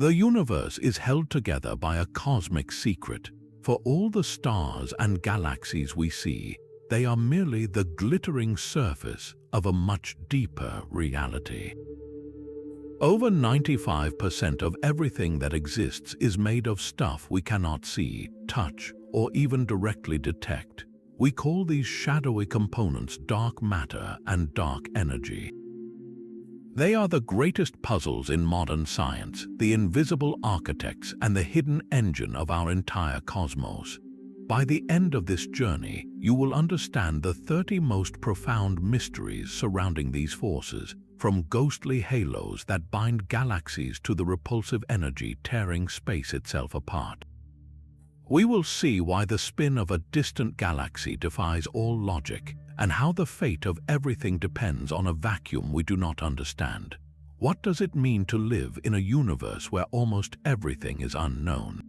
The universe is held together by a cosmic secret. For all the stars and galaxies we see, they are merely the glittering surface of a much deeper reality. Over 95% of everything that exists is made of stuff we cannot see, touch, or even directly detect. We call these shadowy components dark matter and dark energy. They are the greatest puzzles in modern science, the invisible architects and the hidden engine of our entire cosmos. By the end of this journey, you will understand the 30 most profound mysteries surrounding these forces, from ghostly halos that bind galaxies to the repulsive energy tearing space itself apart. We will see why the spin of a distant galaxy defies all logic, and how the fate of everything depends on a vacuum we do not understand. What does it mean to live in a universe where almost everything is unknown?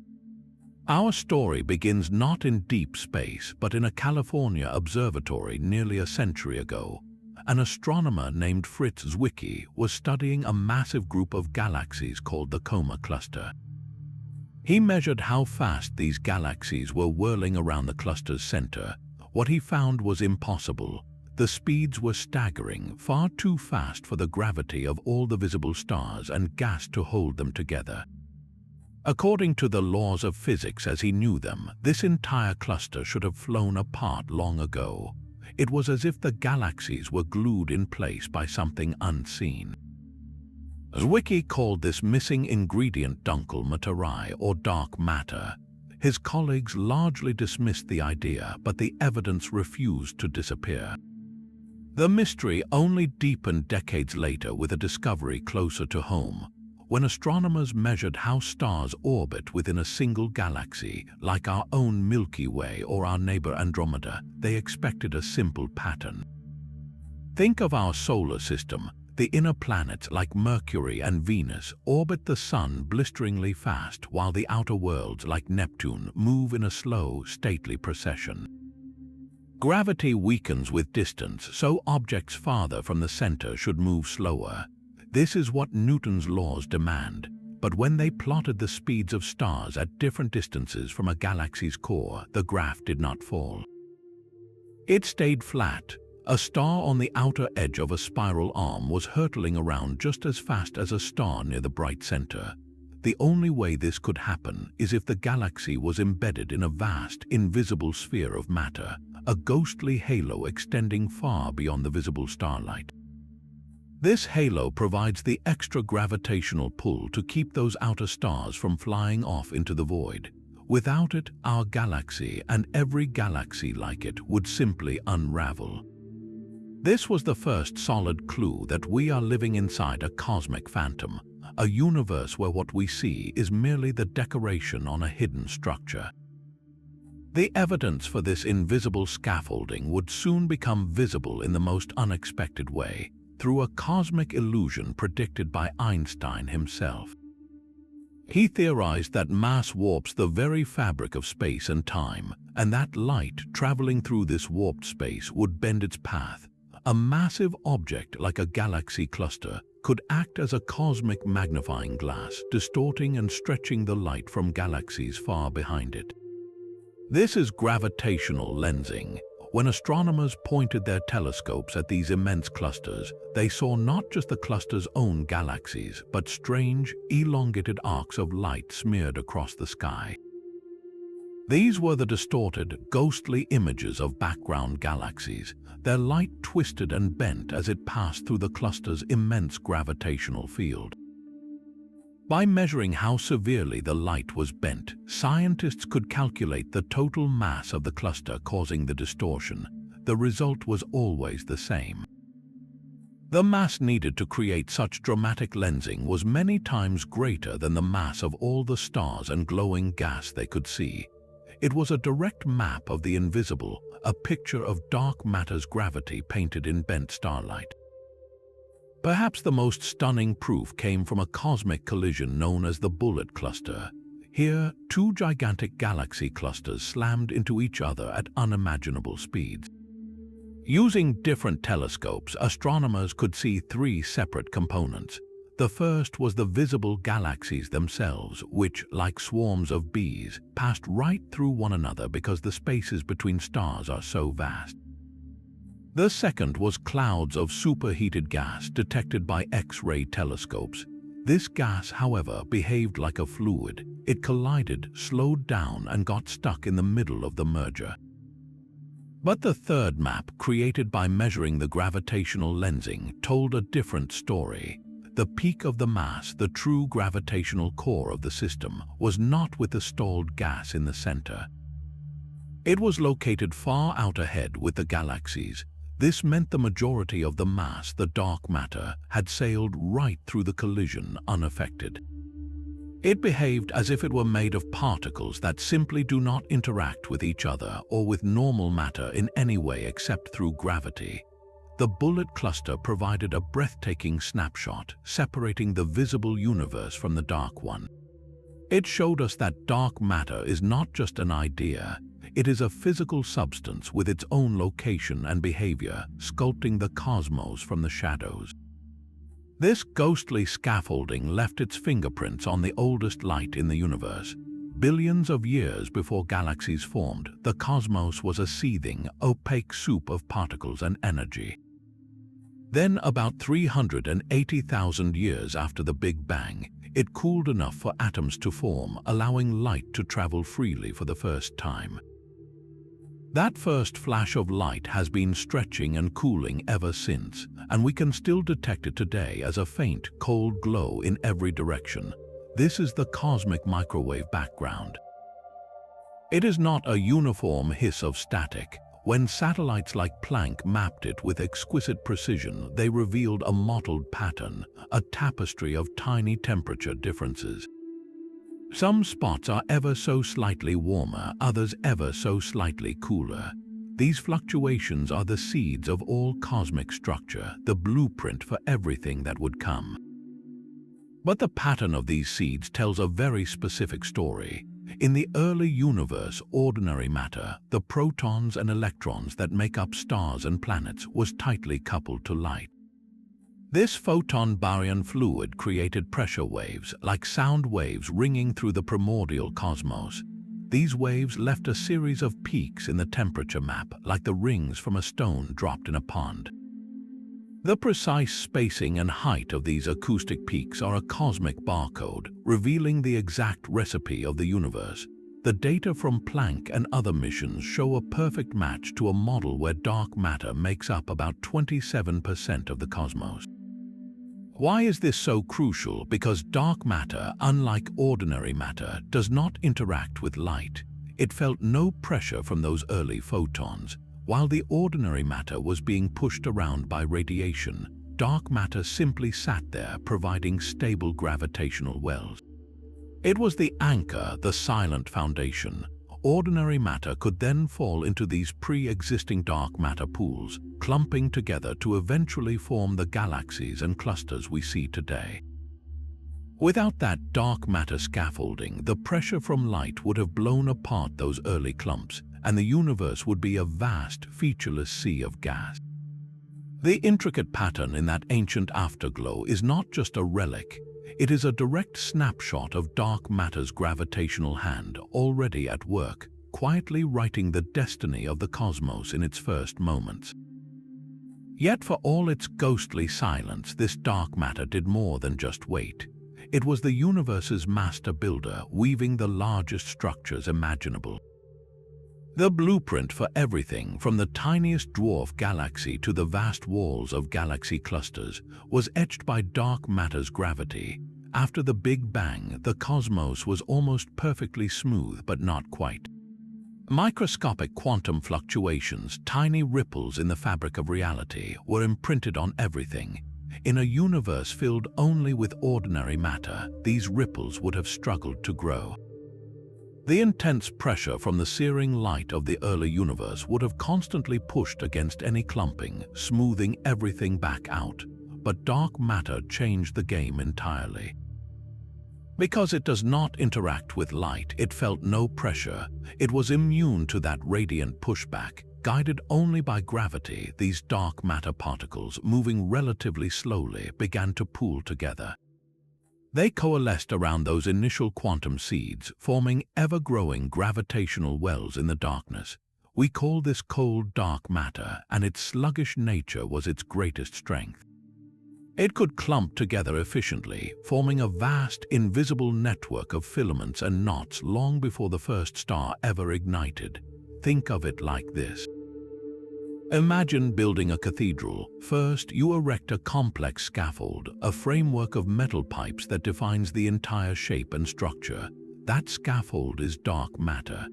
Our story begins not in deep space, but in a California observatory nearly a century ago. An astronomer named Fritz Zwicky was studying a massive group of galaxies called the Coma Cluster. He measured how fast these galaxies were whirling around the cluster's center. What he found was impossible. The speeds were staggering, far too fast for the gravity of all the visible stars and gas to hold them together. According to the laws of physics as he knew them, this entire cluster should have flown apart long ago. It was as if the galaxies were glued in place by something unseen. Zwicky called this missing ingredient Dunkel Materie, or dark matter. His colleagues largely dismissed the idea, but the evidence refused to disappear. The mystery only deepened decades later with a discovery closer to home. When astronomers measured how stars orbit within a single galaxy, like our own Milky Way or our neighbor Andromeda, they expected a simple pattern. Think of our solar system. The inner planets like Mercury and Venus orbit the Sun blisteringly fast, while the outer worlds like Neptune move in a slow, stately procession. Gravity weakens with distance, so objects farther from the center should move slower. This is what Newton's laws demand, but when they plotted the speeds of stars at different distances from a galaxy's core, the graph did not fall. It stayed flat. A star on the outer edge of a spiral arm was hurtling around just as fast as a star near the bright center. The only way this could happen is if the galaxy was embedded in a vast, invisible sphere of matter, a ghostly halo extending far beyond the visible starlight. This halo provides the extra gravitational pull to keep those outer stars from flying off into the void. Without it, our galaxy and every galaxy like it would simply unravel. This was the first solid clue that we are living inside a cosmic phantom, a universe where what we see is merely the decoration on a hidden structure. The evidence for this invisible scaffolding would soon become visible in the most unexpected way, through a cosmic illusion predicted by Einstein himself. He theorized that mass warps the very fabric of space and time, and that light traveling through this warped space would bend its path. A massive object like a galaxy cluster could act as a cosmic magnifying glass, distorting and stretching the light from galaxies far behind it. This is gravitational lensing. When astronomers pointed their telescopes at these immense clusters, they saw not just the cluster's own galaxies, but strange, elongated arcs of light smeared across the sky. These were the distorted, ghostly images of background galaxies, their light twisted and bent as it passed through the cluster's immense gravitational field. By measuring how severely the light was bent, scientists could calculate the total mass of the cluster causing the distortion. The result was always the same. The mass needed to create such dramatic lensing was many times greater than the mass of all the stars and glowing gas they could see. It was a direct map of the invisible, a picture of dark matter's gravity painted in bent starlight. Perhaps the most stunning proof came from a cosmic collision known as the Bullet Cluster. Here, two gigantic galaxy clusters slammed into each other at unimaginable speeds. Using different telescopes, astronomers could see three separate components: The first was the visible galaxies themselves, which, like swarms of bees, passed right through one another because the spaces between stars are so vast. The second was clouds of superheated gas detected by X-ray telescopes. This gas, however, behaved like a fluid. It collided, slowed down, and got stuck in the middle of the merger. But the third map, created by measuring the gravitational lensing, told a different story. The peak of the mass, the true gravitational core of the system, was not with the stalled gas in the center. It was located far out ahead with the galaxies. This meant the majority of the mass, the dark matter, had sailed right through the collision unaffected. It behaved as if it were made of particles that simply do not interact with each other or with normal matter in any way except through gravity. The bullet cluster provided a breathtaking snapshot, separating the visible universe from the dark one. It showed us that dark matter is not just an idea. It is a physical substance with its own location and behavior, sculpting the cosmos from the shadows. This ghostly scaffolding left its fingerprints on the oldest light in the universe. Billions of years before galaxies formed, the cosmos was a seething, opaque soup of particles and energy. Then, about 380,000 years after the Big Bang, it cooled enough for atoms to form, allowing light to travel freely for the first time. That first flash of light has been stretching and cooling ever since, and we can still detect it today as a faint, cold glow in every direction. This is the cosmic microwave background. It is not a uniform hiss of static. When satellites like Planck mapped it with exquisite precision, they revealed a mottled pattern, a tapestry of tiny temperature differences. Some spots are ever so slightly warmer, others ever so slightly cooler. These fluctuations are the seeds of all cosmic structure, the blueprint for everything that would come. But the pattern of these seeds tells a very specific story. In the early universe, ordinary matter, the protons and electrons that make up stars and planets, was tightly coupled to light. This photon baryon fluid created pressure waves, like sound waves ringing through the primordial cosmos. These waves left a series of peaks in the temperature map, like the rings from a stone dropped in a pond. The precise spacing and height of these acoustic peaks are a cosmic barcode, revealing the exact recipe of the universe. The data from Planck and other missions show a perfect match to a model where dark matter makes up about 27% of the cosmos. Why is this so crucial? Because dark matter, unlike ordinary matter, does not interact with light. It felt no pressure from those early photons. While the ordinary matter was being pushed around by radiation, dark matter simply sat there, providing stable gravitational wells. It was the anchor, the silent foundation. Ordinary matter could then fall into these pre-existing dark matter pools, clumping together to eventually form the galaxies and clusters we see today. Without that dark matter scaffolding, the pressure from light would have blown apart those early clumps, and the universe would be a vast, featureless sea of gas. The intricate pattern in that ancient afterglow is not just a relic. It is a direct snapshot of dark matter's gravitational hand, already at work, quietly writing the destiny of the cosmos in its first moments. Yet for all its ghostly silence, this dark matter did more than just wait. It was the universe's master builder, weaving the largest structures imaginable. The blueprint for everything, from the tiniest dwarf galaxy to the vast walls of galaxy clusters, was etched by dark matter's gravity. After the Big Bang, the cosmos was almost perfectly smooth, but not quite. Microscopic quantum fluctuations, tiny ripples in the fabric of reality, were imprinted on everything. In a universe filled only with ordinary matter, these ripples would have struggled to grow. The intense pressure from the searing light of the early universe would have constantly pushed against any clumping, smoothing everything back out. But dark matter changed the game entirely. Because it does not interact with light, it felt no pressure. It was immune to that radiant pushback. Guided only by gravity, these dark matter particles, moving relatively slowly, began to pool together. They coalesced around those initial quantum seeds, forming ever-growing gravitational wells in the darkness. We call this cold dark matter, and its sluggish nature was its greatest strength. It could clump together efficiently, forming a vast, invisible network of filaments and knots long before the first star ever ignited. Think of it like this. Imagine building a cathedral. First, you erect a complex scaffold, a framework of metal pipes that defines the entire shape and structure. That scaffold is dark matter.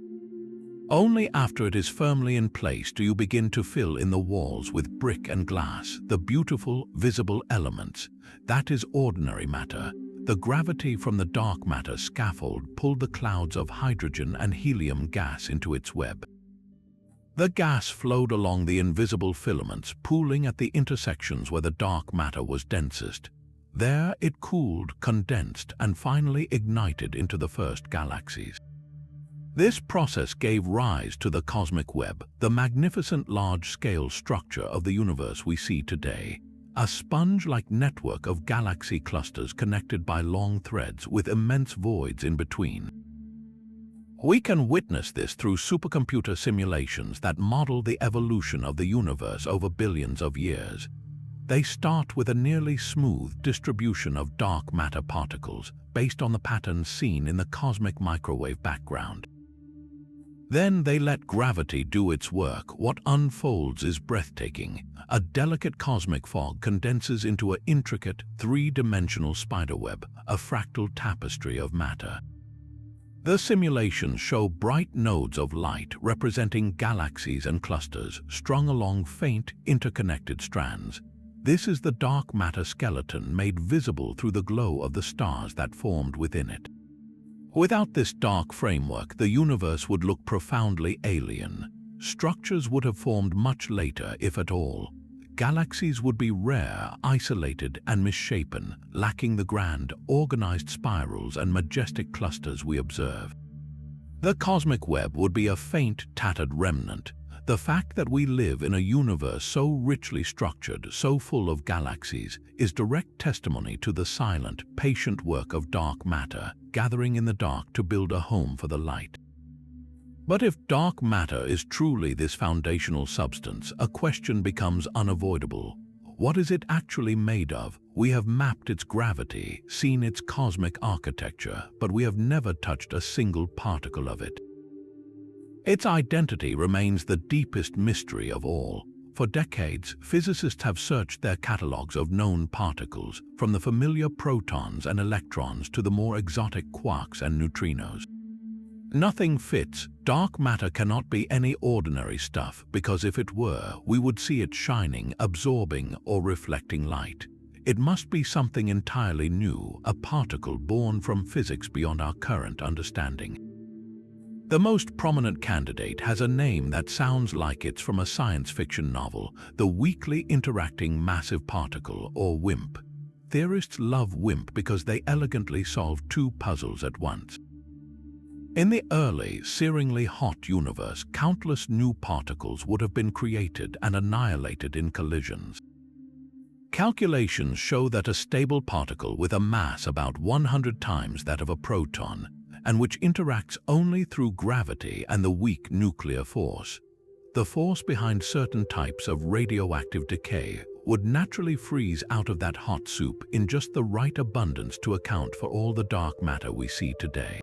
Only after it is firmly in place do you begin to fill in the walls with brick and glass, the beautiful, visible elements. That is ordinary matter. The gravity from the dark matter scaffold pulled the clouds of hydrogen and helium gas into its web. The gas flowed along the invisible filaments, pooling at the intersections where the dark matter was densest. There it cooled, condensed, and finally ignited into the first galaxies. This process gave rise to the cosmic web, the magnificent large-scale structure of the universe we see today, a sponge-like network of galaxy clusters connected by long threads with immense voids in between. We can witness this through supercomputer simulations that model the evolution of the universe over billions of years. They start with a nearly smooth distribution of dark matter particles based on the patterns seen in the cosmic microwave background. Then they let gravity do its work. What unfolds is breathtaking. A delicate cosmic fog condenses into an intricate, three-dimensional spiderweb, a fractal tapestry of matter. The simulations show bright nodes of light representing galaxies and clusters strung along faint, interconnected strands. This is the dark matter skeleton made visible through the glow of the stars that formed within it. Without this dark framework, the universe would look profoundly alien. Structures would have formed much later, if at all. Galaxies would be rare, isolated, and misshapen, lacking the grand, organized spirals and majestic clusters we observe. The cosmic web would be a faint, tattered remnant. The fact that we live in a universe so richly structured, so full of galaxies, is direct testimony to the silent, patient work of dark matter, gathering in the dark to build a home for the light. But if dark matter is truly this foundational substance, a question becomes unavoidable. What is it actually made of? We have mapped its gravity, seen its cosmic architecture, but we have never touched a single particle of it. Its identity remains the deepest mystery of all. For decades, physicists have searched their catalogues of known particles, from the familiar protons and electrons to the more exotic quarks and neutrinos. Nothing fits. Dark matter cannot be any ordinary stuff, because if it were, we would see it shining, absorbing, or reflecting light. It must be something entirely new, a particle born from physics beyond our current understanding. The most prominent candidate has a name that sounds like it's from a science fiction novel, the Weakly Interacting Massive Particle, or WIMP. Theorists love WIMP because they elegantly solve two puzzles at once. In the early, searingly hot universe, countless new particles would have been created and annihilated in collisions. Calculations show that a stable particle with a mass about 100 times that of a proton, and which interacts only through gravity and the weak nuclear force, the force behind certain types of radioactive decay, would naturally freeze out of that hot soup in just the right abundance to account for all the dark matter we see today.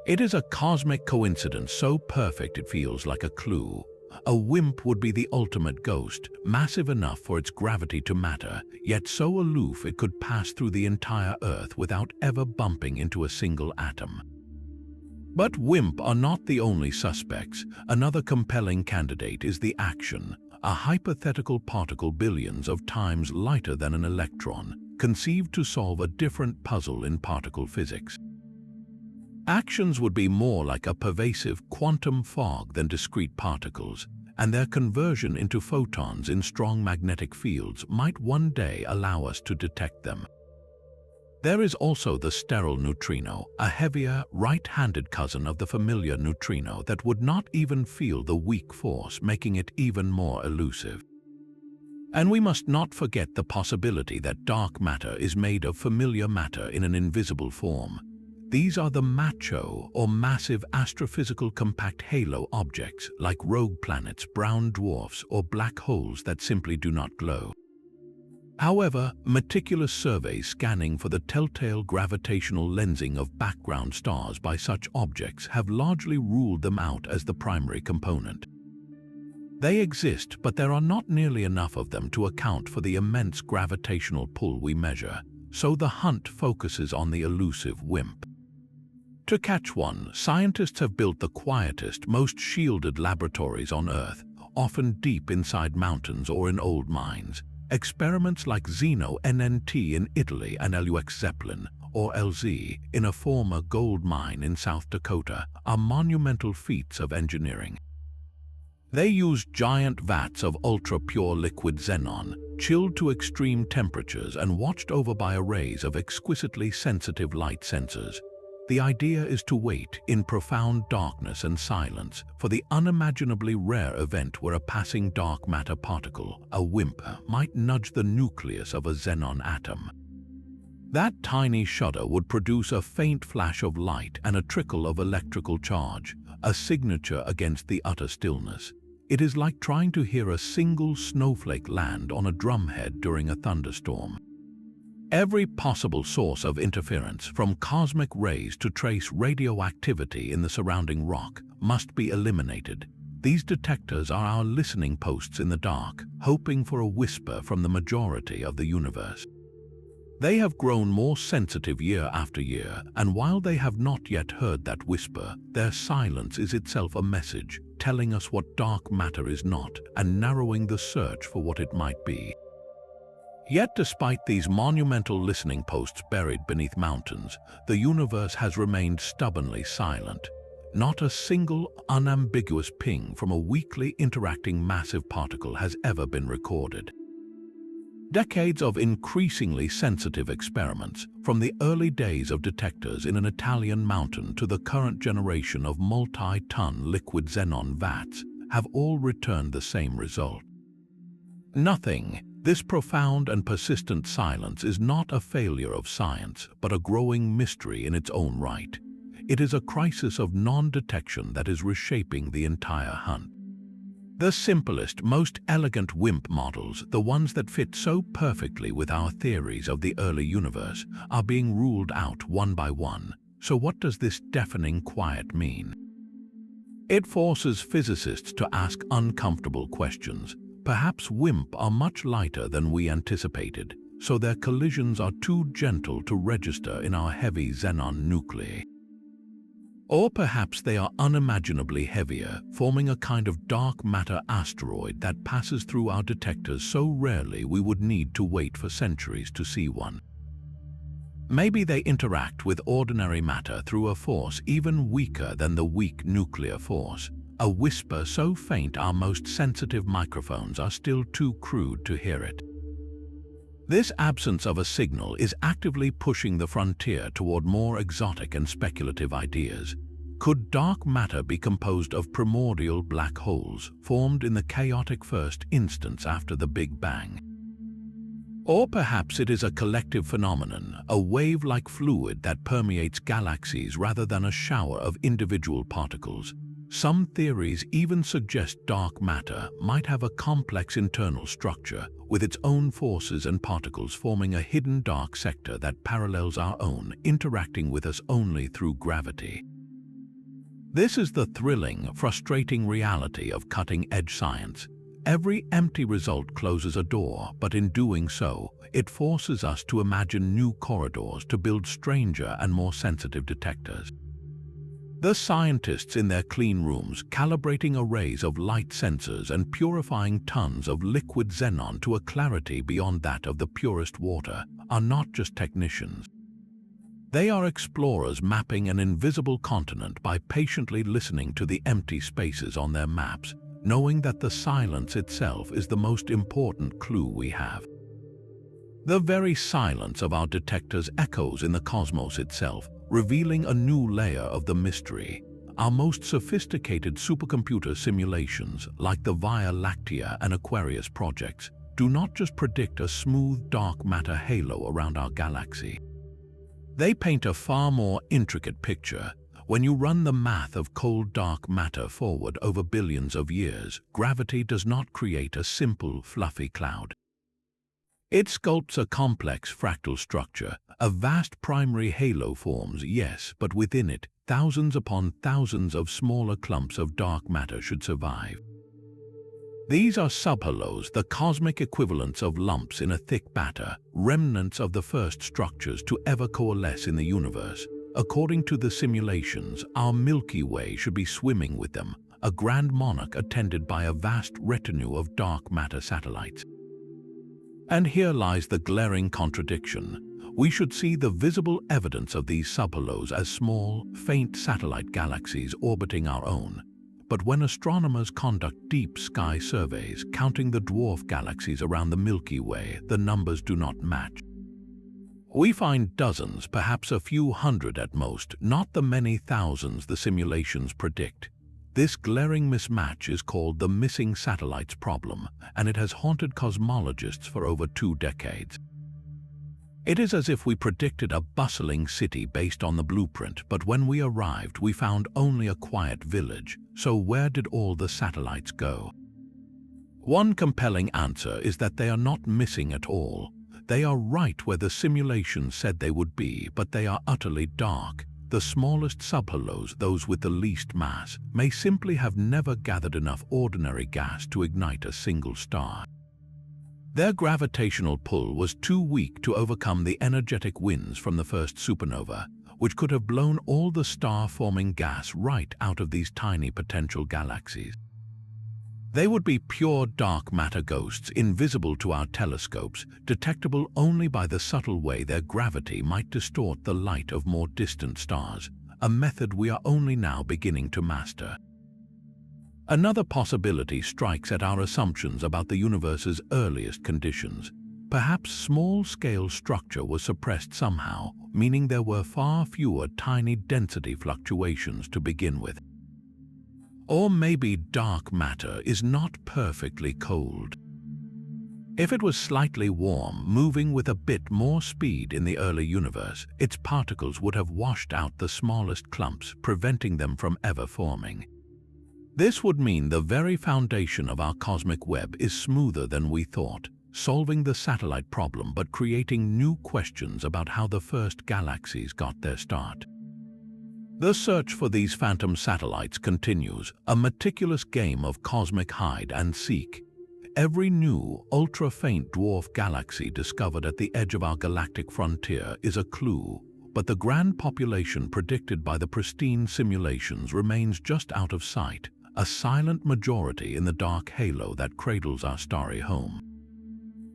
It is a cosmic coincidence so perfect it feels like a clue. A WIMP would be the ultimate ghost, massive enough for its gravity to matter, yet so aloof it could pass through the entire Earth without ever bumping into a single atom. But WIMP are not the only suspects. Another compelling candidate is the axion, a hypothetical particle billions of times lighter than an electron, conceived to solve a different puzzle in particle physics. Axions would be more like a pervasive quantum fog than discrete particles, and their conversion into photons in strong magnetic fields might one day allow us to detect them. There is also the sterile neutrino, a heavier, right-handed cousin of the familiar neutrino that would not even feel the weak force, making it even more elusive. And we must not forget the possibility that dark matter is made of familiar matter in an invisible form. These are the macho or massive astrophysical compact halo objects like rogue planets, brown dwarfs, or black holes that simply do not glow. However, meticulous surveys scanning for the telltale gravitational lensing of background stars by such objects have largely ruled them out as the primary component. They exist, but there are not nearly enough of them to account for the immense gravitational pull we measure, so the hunt focuses on the elusive WIMP. To catch one, scientists have built the quietest, most shielded laboratories on Earth, often deep inside mountains or in old mines. Experiments like Zeno NNT in Italy and LUX Zeppelin, or LZ, in a former gold mine in South Dakota, are monumental feats of engineering. They used giant vats of ultra-pure liquid xenon, chilled to extreme temperatures and watched over by arrays of exquisitely sensitive light sensors. The idea is to wait in profound darkness and silence for the unimaginably rare event where a passing dark matter particle, a WIMP, might nudge the nucleus of a xenon atom. That tiny shudder would produce a faint flash of light and a trickle of electrical charge, a signature against the utter stillness. It is like trying to hear a single snowflake land on a drumhead during a thunderstorm. Every possible source of interference, from cosmic rays to trace radioactivity in the surrounding rock, must be eliminated. These detectors are our listening posts in the dark, hoping for a whisper from the majority of the universe. They have grown more sensitive year after year, and while they have not yet heard that whisper, their silence is itself a message, telling us what dark matter is not and narrowing the search for what it might be. Yet despite these monumental listening posts buried beneath mountains, the universe has remained stubbornly silent. Not a single unambiguous ping from a weakly interacting massive particle has ever been recorded. Decades of increasingly sensitive experiments, from the early days of detectors in an Italian mountain to the current generation of multi-ton liquid xenon vats, have all returned the same result. Nothing. This profound and persistent silence is not a failure of science, but a growing mystery in its own right. It is a crisis of non-detection that is reshaping the entire hunt. The simplest, most elegant WIMP models, the ones that fit so perfectly with our theories of the early universe, are being ruled out one by one. So what does this deafening quiet mean? It forces physicists to ask uncomfortable questions. Perhaps WIMP are much lighter than we anticipated, so their collisions are too gentle to register in our heavy xenon nuclei. Or perhaps they are unimaginably heavier, forming a kind of dark matter asteroid that passes through our detectors so rarely we would need to wait for centuries to see one. Maybe they interact with ordinary matter through a force even weaker than the weak nuclear force, a whisper so faint our most sensitive microphones are still too crude to hear it. This absence of a signal is actively pushing the frontier toward more exotic and speculative ideas. Could dark matter be composed of primordial black holes formed in the chaotic first instance after the Big Bang? Or perhaps it is a collective phenomenon, a wave-like fluid that permeates galaxies rather than a shower of individual particles. Some theories even suggest dark matter might have a complex internal structure, with its own forces and particles forming a hidden dark sector that parallels our own, interacting with us only through gravity. This is the thrilling, frustrating reality of cutting-edge science. Every empty result closes a door, but in doing so, it forces us to imagine new corridors to build stranger and more sensitive detectors. The scientists in their clean rooms, calibrating arrays of light sensors and purifying tons of liquid xenon to a clarity beyond that of the purest water, are not just technicians. They are explorers mapping an invisible continent by patiently listening to the empty spaces on their maps, knowing that the silence itself is the most important clue we have. The very silence of our detectors echoes in the cosmos itself, revealing a new layer of the mystery. Our most sophisticated supercomputer simulations, like the Via Lactea and Aquarius projects, do not just predict a smooth dark matter halo around our galaxy. They paint a far more intricate picture. When you run the math of cold dark matter forward over billions of years, gravity does not create a simple, fluffy cloud. It sculpts a complex fractal structure. A vast primary halo forms, yes, but within it, thousands upon thousands of smaller clumps of dark matter should survive. These are subhalos, the cosmic equivalents of lumps in a thick batter, remnants of the first structures to ever coalesce in the universe. According to the simulations, our Milky Way should be swimming with them, a grand monarch attended by a vast retinue of dark matter satellites. And here lies the glaring contradiction. We should see the visible evidence of these subhalos as small, faint satellite galaxies orbiting our own. But when astronomers conduct deep sky surveys counting the dwarf galaxies around the Milky Way, the numbers do not match. We find dozens, perhaps a few hundred at most, not the many thousands the simulations predict. This glaring mismatch is called the missing satellites problem, and it has haunted cosmologists for over 2 decades. It is as if we predicted a bustling city based on the blueprint, but when we arrived, we found only a quiet village. So where did all the satellites go? One compelling answer is that they are not missing at all. They are right where the simulations said they would be, but they are utterly dark. The smallest subhalos, those with the least mass, may simply have never gathered enough ordinary gas to ignite a single star. Their gravitational pull was too weak to overcome the energetic winds from the first supernova, which could have blown all the star-forming gas right out of these tiny potential galaxies. They would be pure dark matter ghosts, invisible to our telescopes, detectable only by the subtle way their gravity might distort the light of more distant stars, a method we are only now beginning to master. Another possibility strikes at our assumptions about the universe's earliest conditions. Perhaps small-scale structure was suppressed somehow, meaning there were far fewer tiny density fluctuations to begin with. Or maybe dark matter is not perfectly cold. If it was slightly warm, moving with a bit more speed in the early universe, its particles would have washed out the smallest clumps, preventing them from ever forming. This would mean the very foundation of our cosmic web is smoother than we thought, solving the satellite problem but creating new questions about how the first galaxies got their start. The search for these phantom satellites continues, a meticulous game of cosmic hide and seek. Every new, ultra-faint dwarf galaxy discovered at the edge of our galactic frontier is a clue, but the grand population predicted by the pristine simulations remains just out of sight, a silent majority in the dark halo that cradles our starry home.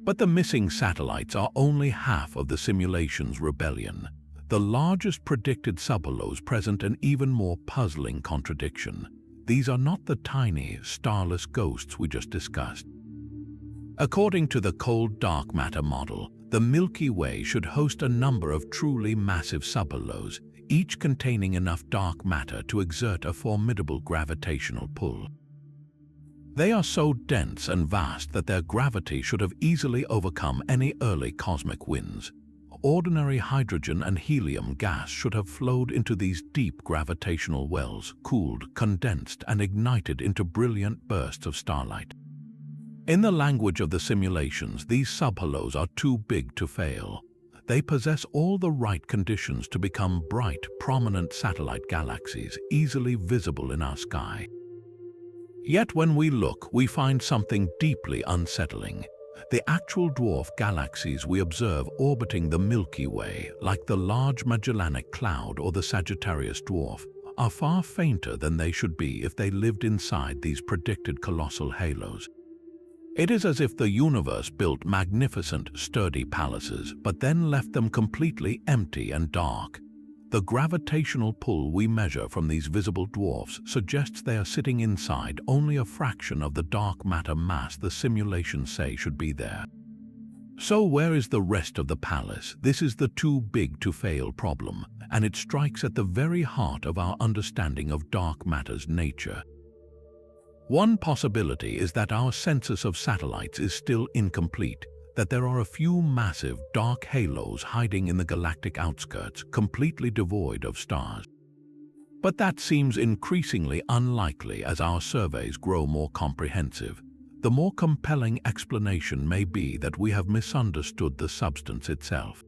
But the missing satellites are only half of the simulation's rebellion. The largest predicted subhalos present an even more puzzling contradiction. These are not the tiny, starless ghosts we just discussed. According to the cold dark matter model, the Milky Way should host a number of truly massive subhalos, each containing enough dark matter to exert a formidable gravitational pull. They are so dense and vast that their gravity should have easily overcome any early cosmic winds. Ordinary hydrogen and helium gas should have flowed into these deep gravitational wells, cooled, condensed, and ignited into brilliant bursts of starlight. In the language of the simulations, these subhalos are too big to fail. They possess all the right conditions to become bright, prominent satellite galaxies, easily visible in our sky. Yet when we look, we find something deeply unsettling. The actual dwarf galaxies we observe orbiting the Milky Way, like the Large Magellanic Cloud or the Sagittarius Dwarf, are far fainter than they should be if they lived inside these predicted colossal halos. It is as if the universe built magnificent, sturdy palaces, but then left them completely empty and dark. The gravitational pull we measure from these visible dwarfs suggests they are sitting inside only a fraction of the dark matter mass the simulations say should be there. So where is the rest of the palace? This is the too big to fail problem, and it strikes at the very heart of our understanding of dark matter's nature. One possibility is that our census of satellites is still incomplete, that there are a few massive dark halos hiding in the galactic outskirts, completely devoid of stars. But that seems increasingly unlikely as our surveys grow more comprehensive. The more compelling explanation may be that we have misunderstood the substance itself.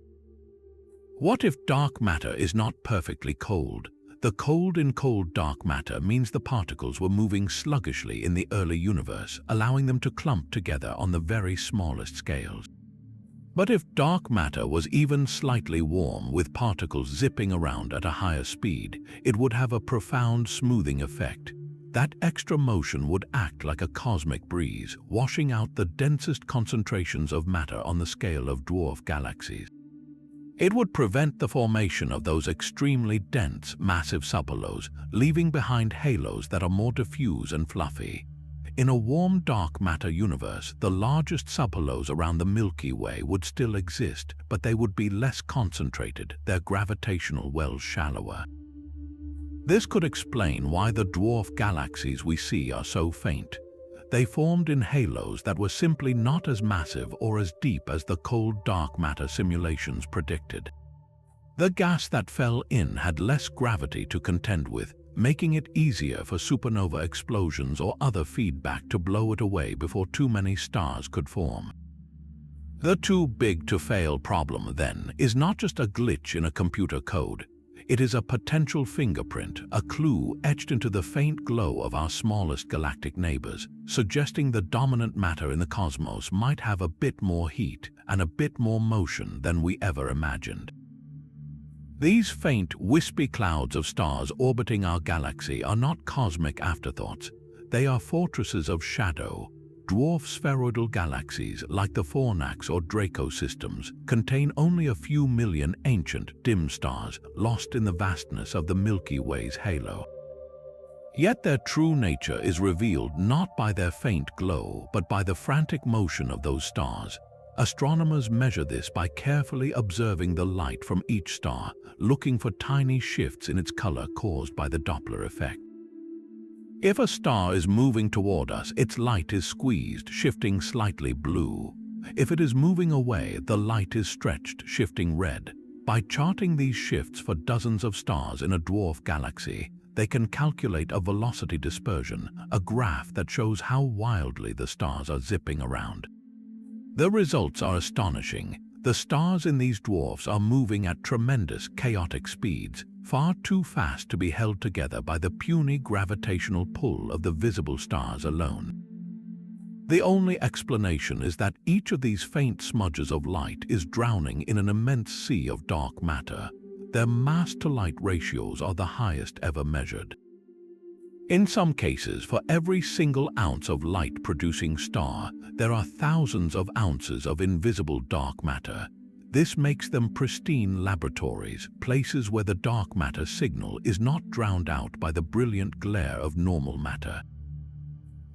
What if dark matter is not perfectly cold? The cold in cold dark matter means the particles were moving sluggishly in the early universe, allowing them to clump together on the very smallest scales. But if dark matter was even slightly warm with particles zipping around at a higher speed, it would have a profound smoothing effect. That extra motion would act like a cosmic breeze, washing out the densest concentrations of matter on the scale of dwarf galaxies. It would prevent the formation of those extremely dense, massive subhalos, leaving behind halos that are more diffuse and fluffy. In a warm dark matter universe, the largest subhalos around the Milky Way would still exist, but they would be less concentrated, their gravitational wells shallower. This could explain why the dwarf galaxies we see are so faint. They formed in halos that were simply not as massive or as deep as the cold dark matter simulations predicted. The gas that fell in had less gravity to contend with, making it easier for supernova explosions or other feedback to blow it away before too many stars could form. The too big to fail problem, then, is not just a glitch in a computer code. It is a potential fingerprint, a clue etched into the faint glow of our smallest galactic neighbors, suggesting the dominant matter in the cosmos might have a bit more heat and a bit more motion than we ever imagined. These faint, wispy clouds of stars orbiting our galaxy are not cosmic afterthoughts. They are fortresses of shadow. Dwarf spheroidal galaxies, like the Fornax or Draco systems, contain only a few million ancient, dim stars lost in the vastness of the Milky Way's halo. Yet their true nature is revealed not by their faint glow, but by the frantic motion of those stars. Astronomers measure this by carefully observing the light from each star, looking for tiny shifts in its color caused by the Doppler effect. If a star is moving toward us, its light is squeezed, shifting slightly blue. If it is moving away, the light is stretched, shifting red. By charting these shifts for dozens of stars in a dwarf galaxy, they can calculate a velocity dispersion, a graph that shows how wildly the stars are zipping around. The results are astonishing. The stars in these dwarfs are moving at tremendous, chaotic speeds, far too fast to be held together by the puny gravitational pull of the visible stars alone. The only explanation is that each of these faint smudges of light is drowning in an immense sea of dark matter. Their mass-to-light ratios are the highest ever measured. In some cases, for every single ounce of light-producing star, there are thousands of ounces of invisible dark matter. This makes them pristine laboratories, places where the dark matter signal is not drowned out by the brilliant glare of normal matter.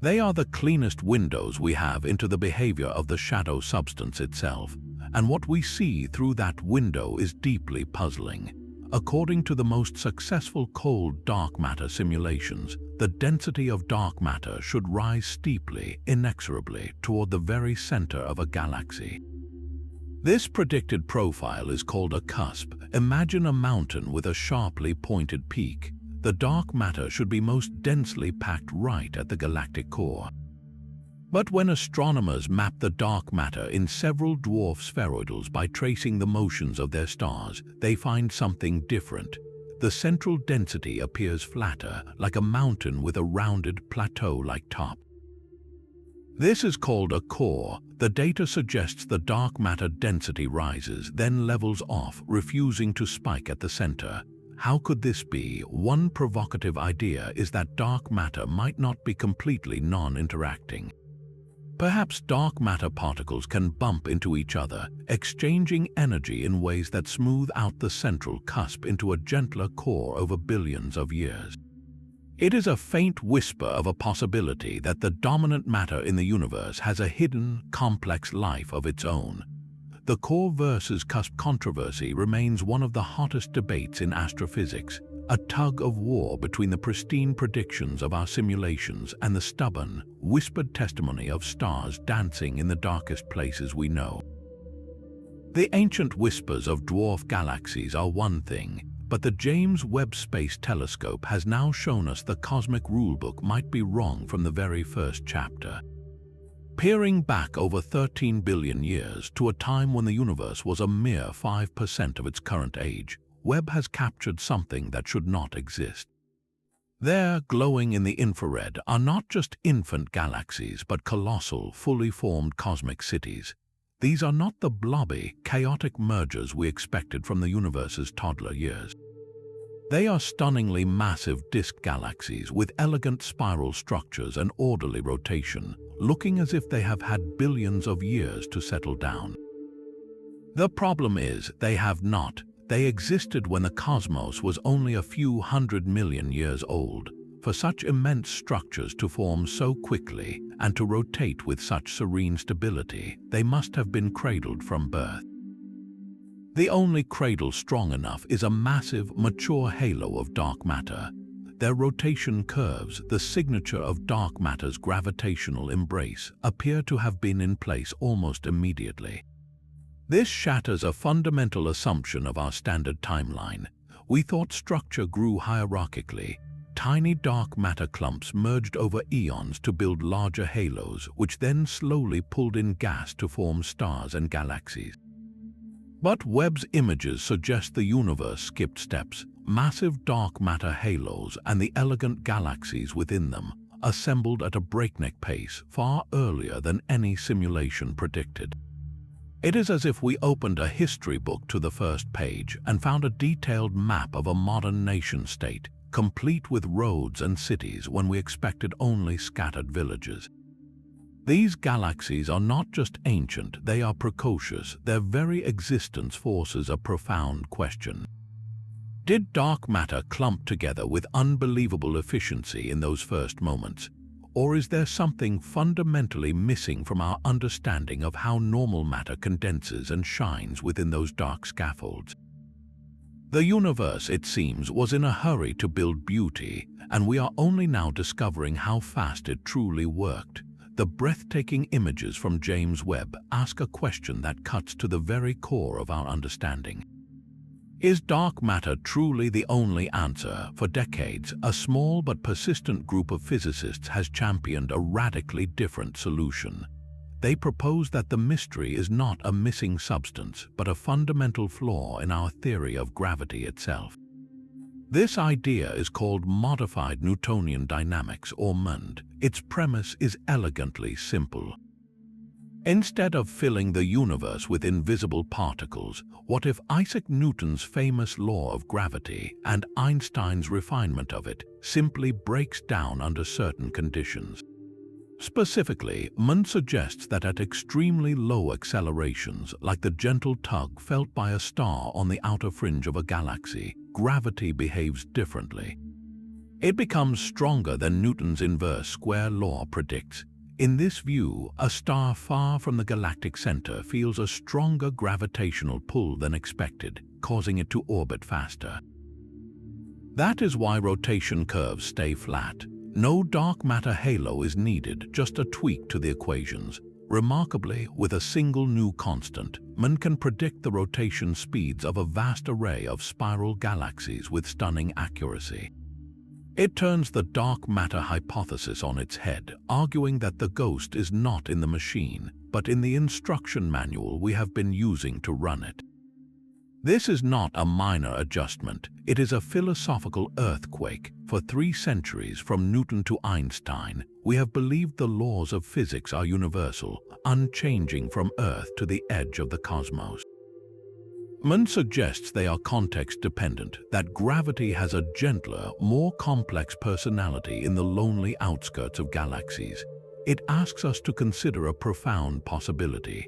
They are the cleanest windows we have into the behavior of the shadow substance itself, and what we see through that window is deeply puzzling. According to the most successful cold dark matter simulations, the density of dark matter should rise steeply, inexorably, toward the very center of a galaxy. This predicted profile is called a cusp. Imagine a mountain with a sharply pointed peak. The dark matter should be most densely packed right at the galactic core. But when astronomers map the dark matter in several dwarf spheroidals by tracing the motions of their stars, they find something different. The central density appears flatter, like a mountain with a rounded plateau-like top. This is called a core. The data suggests the dark matter density rises, then levels off, refusing to spike at the center. How could this be? One provocative idea is that dark matter might not be completely non-interacting. Perhaps dark matter particles can bump into each other, exchanging energy in ways that smooth out the central cusp into a gentler core over billions of years. It is a faint whisper of a possibility that the dominant matter in the universe has a hidden, complex life of its own. The core versus cusp controversy remains one of the hottest debates in astrophysics, a tug-of-war between the pristine predictions of our simulations and the stubborn, whispered testimony of stars dancing in the darkest places we know. The ancient whispers of dwarf galaxies are one thing, but the James Webb Space Telescope has now shown us the cosmic rulebook might be wrong from the very first chapter. Peering back over 13 billion years to a time when the universe was a mere 5% of its current age, Webb has captured something that should not exist. There, glowing in the infrared, are not just infant galaxies but colossal, fully formed cosmic cities. These are not the blobby, chaotic mergers we expected from the universe's toddler years. They are stunningly massive disk galaxies with elegant spiral structures and orderly rotation, looking as if they have had billions of years to settle down. The problem is, they have not. They existed when the cosmos was only a few 100 million years old. For such immense structures to form so quickly and to rotate with such serene stability, they must have been cradled from birth. The only cradle strong enough is a massive, mature halo of dark matter. Their rotation curves, the signature of dark matter's gravitational embrace, appear to have been in place almost immediately. This shatters a fundamental assumption of our standard timeline. We thought structure grew hierarchically. Tiny dark matter clumps merged over eons to build larger halos, which then slowly pulled in gas to form stars and galaxies. But Webb's images suggest the universe skipped steps. Massive dark matter halos and the elegant galaxies within them assembled at a breakneck pace far earlier than any simulation predicted. It is as if we opened a history book to the first page and found a detailed map of a modern nation-state, complete with roads and cities when we expected only scattered villages. These galaxies are not just ancient, they are precocious. Their very existence forces a profound question. Did dark matter clump together with unbelievable efficiency in those first moments? Or is there something fundamentally missing from our understanding of how normal matter condenses and shines within those dark scaffolds? The universe, it seems, was in a hurry to build beauty, and we are only now discovering how fast it truly worked. The breathtaking images from James Webb ask a question that cuts to the very core of our understanding. Is dark matter truly the only answer? For decades, a small but persistent group of physicists has championed a radically different solution. They propose that the mystery is not a missing substance, but a fundamental flaw in our theory of gravity itself. This idea is called modified Newtonian dynamics, or MND. Its premise is elegantly simple. Instead of filling the universe with invisible particles, what if Isaac Newton's famous law of gravity and Einstein's refinement of it simply breaks down under certain conditions? Specifically, MND suggests that at extremely low accelerations, like the gentle tug felt by a star on the outer fringe of a galaxy, gravity behaves differently. It becomes stronger than Newton's inverse square law predicts. In this view, a star far from the galactic center feels a stronger gravitational pull than expected, causing it to orbit faster. That is why rotation curves stay flat. No dark matter halo is needed, just a tweak to the equations. Remarkably, with a single new constant, man can predict the rotation speeds of a vast array of spiral galaxies with stunning accuracy. It turns the dark matter hypothesis on its head, arguing that the ghost is not in the machine, but in the instruction manual we have been using to run it. This is not a minor adjustment, it is a philosophical earthquake. For 3 centuries, from Newton to Einstein, we have believed the laws of physics are universal, unchanging from Earth to the edge of the cosmos. MND suggests they are context-dependent, that gravity has a gentler, more complex personality in the lonely outskirts of galaxies. It asks us to consider a profound possibility.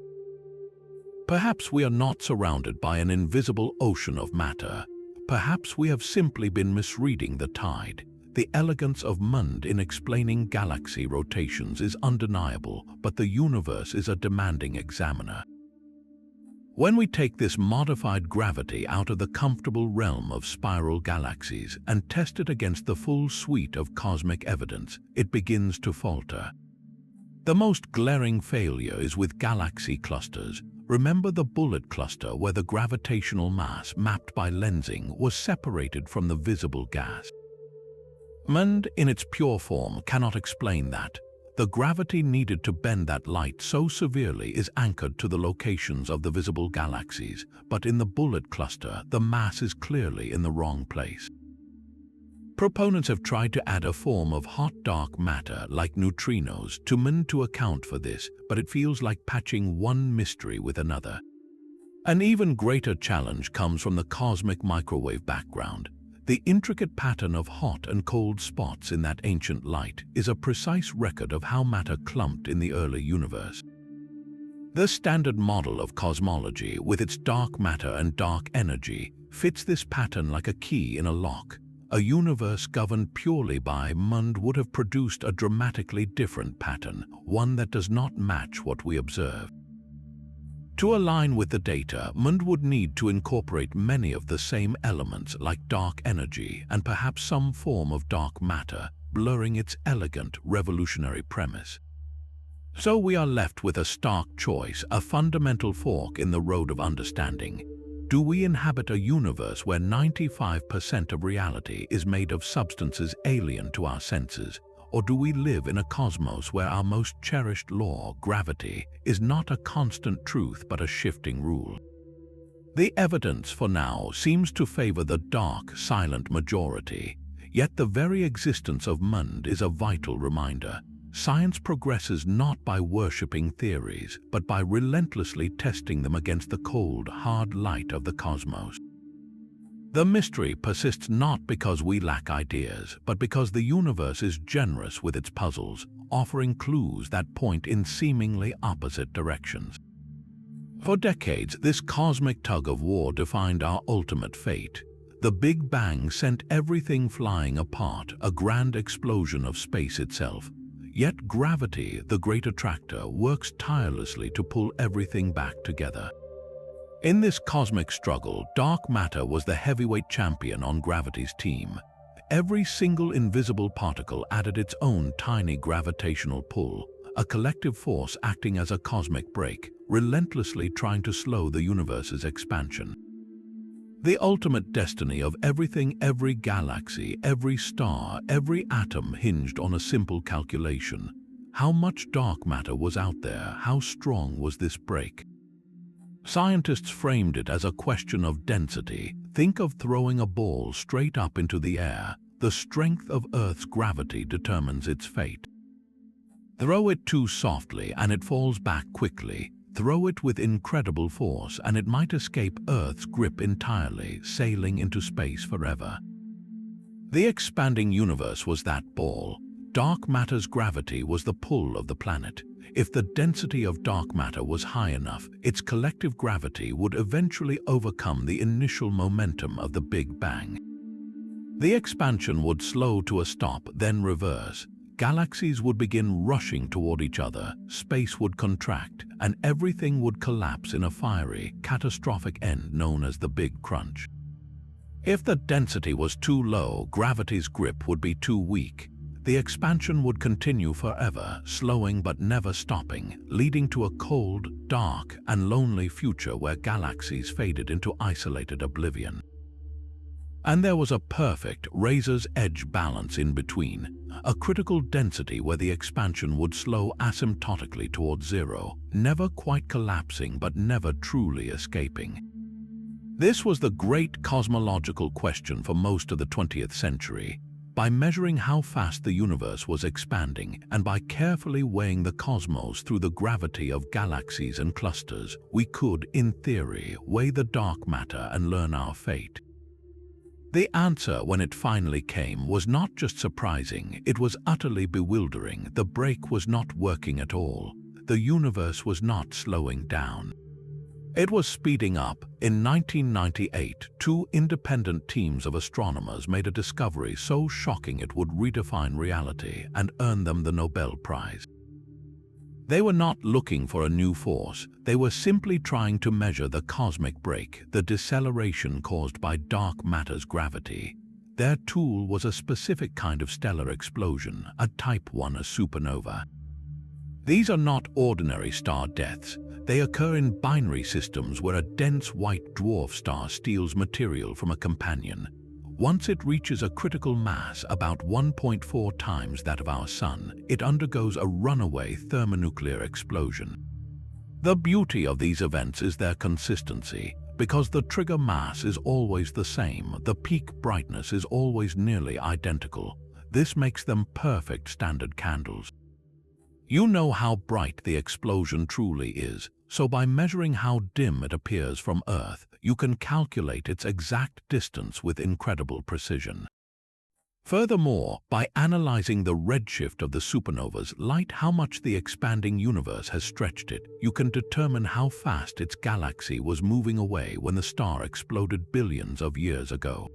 Perhaps we are not surrounded by an invisible ocean of matter. Perhaps we have simply been misreading the tide. The elegance of MND in explaining galaxy rotations is undeniable, but the universe is a demanding examiner. When we take this modified gravity out of the comfortable realm of spiral galaxies and test it against the full suite of cosmic evidence, it begins to falter. The most glaring failure is with galaxy clusters. Remember the bullet cluster where the gravitational mass mapped by lensing was separated from the visible gas? WIMP in its pure form cannot explain that. The gravity needed to bend that light so severely is anchored to the locations of the visible galaxies, but in the bullet cluster, the mass is clearly in the wrong place. Proponents have tried to add a form of hot dark matter like neutrinos to WIMP to account for this, but it feels like patching one mystery with another. An even greater challenge comes from the cosmic microwave background. The intricate pattern of hot and cold spots in that ancient light is a precise record of how matter clumped in the early universe. The standard model of cosmology, with its dark matter and dark energy, fits this pattern like a key in a lock. A universe governed purely by WIMP would have produced a dramatically different pattern, one that does not match what we observe. To align with the data, WIMP would need to incorporate many of the same elements like dark energy and perhaps some form of dark matter, blurring its elegant, revolutionary premise. So we are left with a stark choice, a fundamental fork in the road of understanding. Do we inhabit a universe where 95% of reality is made of substances alien to our senses? Or do we live in a cosmos where our most cherished law, gravity, is not a constant truth but a shifting rule? The evidence for now seems to favor the dark, silent majority, yet the very existence of WIMP is a vital reminder. Science progresses not by worshipping theories, but by relentlessly testing them against the cold, hard light of the cosmos. The mystery persists not because we lack ideas, but because the universe is generous with its puzzles, offering clues that point in seemingly opposite directions. For decades, this cosmic tug-of-war defined our ultimate fate. The Big Bang sent everything flying apart, a grand explosion of space itself. Yet gravity, the great attractor, works tirelessly to pull everything back together. In this cosmic struggle, dark matter was the heavyweight champion on gravity's team. Every single invisible particle added its own tiny gravitational pull, a collective force acting as a cosmic brake, relentlessly trying to slow the universe's expansion. The ultimate destiny of everything, every galaxy, every star, every atom hinged on a simple calculation. How much dark matter was out there? How strong was this brake? Scientists framed it as a question of density. Think of throwing a ball straight up into the air. The strength of Earth's gravity determines its fate. Throw it too softly and it falls back quickly. Throw it with incredible force and it might escape Earth's grip entirely, sailing into space forever. The expanding universe was that ball. Dark matter's gravity was the pull of the planet. If the density of dark matter was high enough, its collective gravity would eventually overcome the initial momentum of the Big Bang. The expansion would slow to a stop, then reverse. Galaxies would begin rushing toward each other, space would contract, and everything would collapse in a fiery, catastrophic end known as the Big Crunch. If the density was too low, gravity's grip would be too weak. The expansion would continue forever, slowing but never stopping, leading to a cold, dark, and lonely future where galaxies faded into isolated oblivion. And there was a perfect, razor's edge balance in between, a critical density where the expansion would slow asymptotically towards zero, never quite collapsing but never truly escaping. This was the great cosmological question for most of the 20th century. By measuring how fast the universe was expanding and by carefully weighing the cosmos through the gravity of galaxies and clusters, we could, in theory, weigh the dark matter and learn our fate. The answer, when it finally came, was not just surprising, it was utterly bewildering. The brake was not working at all. The universe was not slowing down. It was speeding up. In 1998, two independent teams of astronomers made a discovery so shocking it would redefine reality and earn them the Nobel Prize. They were not looking for a new force, they were simply trying to measure the cosmic break, the deceleration caused by dark matter's gravity. Their tool was a specific kind of stellar explosion, a Type 1 supernova. These are not ordinary star deaths. They occur in binary systems where a dense white dwarf star steals material from a companion. Once it reaches a critical mass about 1.4 times that of our Sun, it undergoes a runaway thermonuclear explosion. The beauty of these events is their consistency. Because the trigger mass is always the same, the peak brightness is always nearly identical. This makes them perfect standard candles. You know how bright the explosion truly is, so by measuring how dim it appears from Earth, you can calculate its exact distance with incredible precision. Furthermore, by analyzing the redshift of the supernova's light, how much the expanding universe has stretched it, you can determine how fast its galaxy was moving away when the star exploded billions of years ago.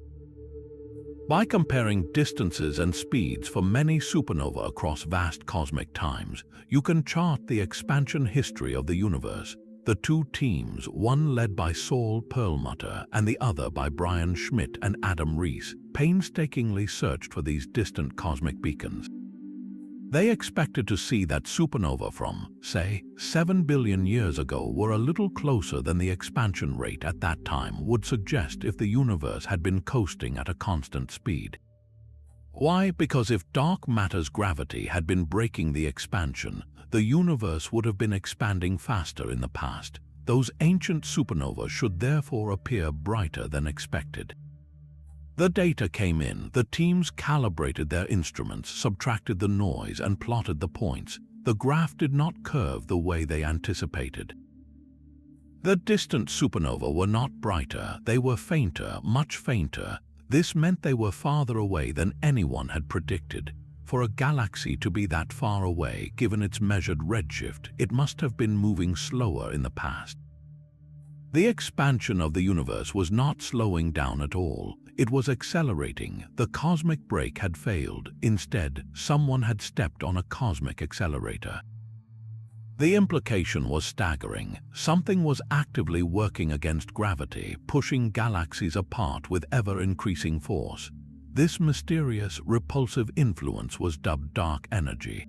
By comparing distances and speeds for many supernovae across vast cosmic times, you can chart the expansion history of the universe. The two teams, one led by Saul Perlmutter and the other by Brian Schmidt and Adam Rees, painstakingly searched for these distant cosmic beacons. They expected to see that supernova from, say, 7 billion years ago were a little closer than the expansion rate at that time would suggest if the universe had been coasting at a constant speed. Why? Because if dark matter's gravity had been breaking the expansion, the universe would have been expanding faster in the past. Those ancient supernovae should therefore appear brighter than expected. The data came in, the teams calibrated their instruments, subtracted the noise, and plotted the points. The graph did not curve the way they anticipated. The distant supernovae were not brighter, they were fainter, much fainter. This meant they were farther away than anyone had predicted. For a galaxy to be that far away, given its measured redshift, it must have been moving slower in the past. The expansion of the universe was not slowing down at all. It was accelerating. The cosmic brake had failed. Instead, someone had stepped on a cosmic accelerator. The implication was staggering. Something was actively working against gravity, pushing galaxies apart with ever-increasing force. This mysterious, repulsive influence was dubbed dark energy.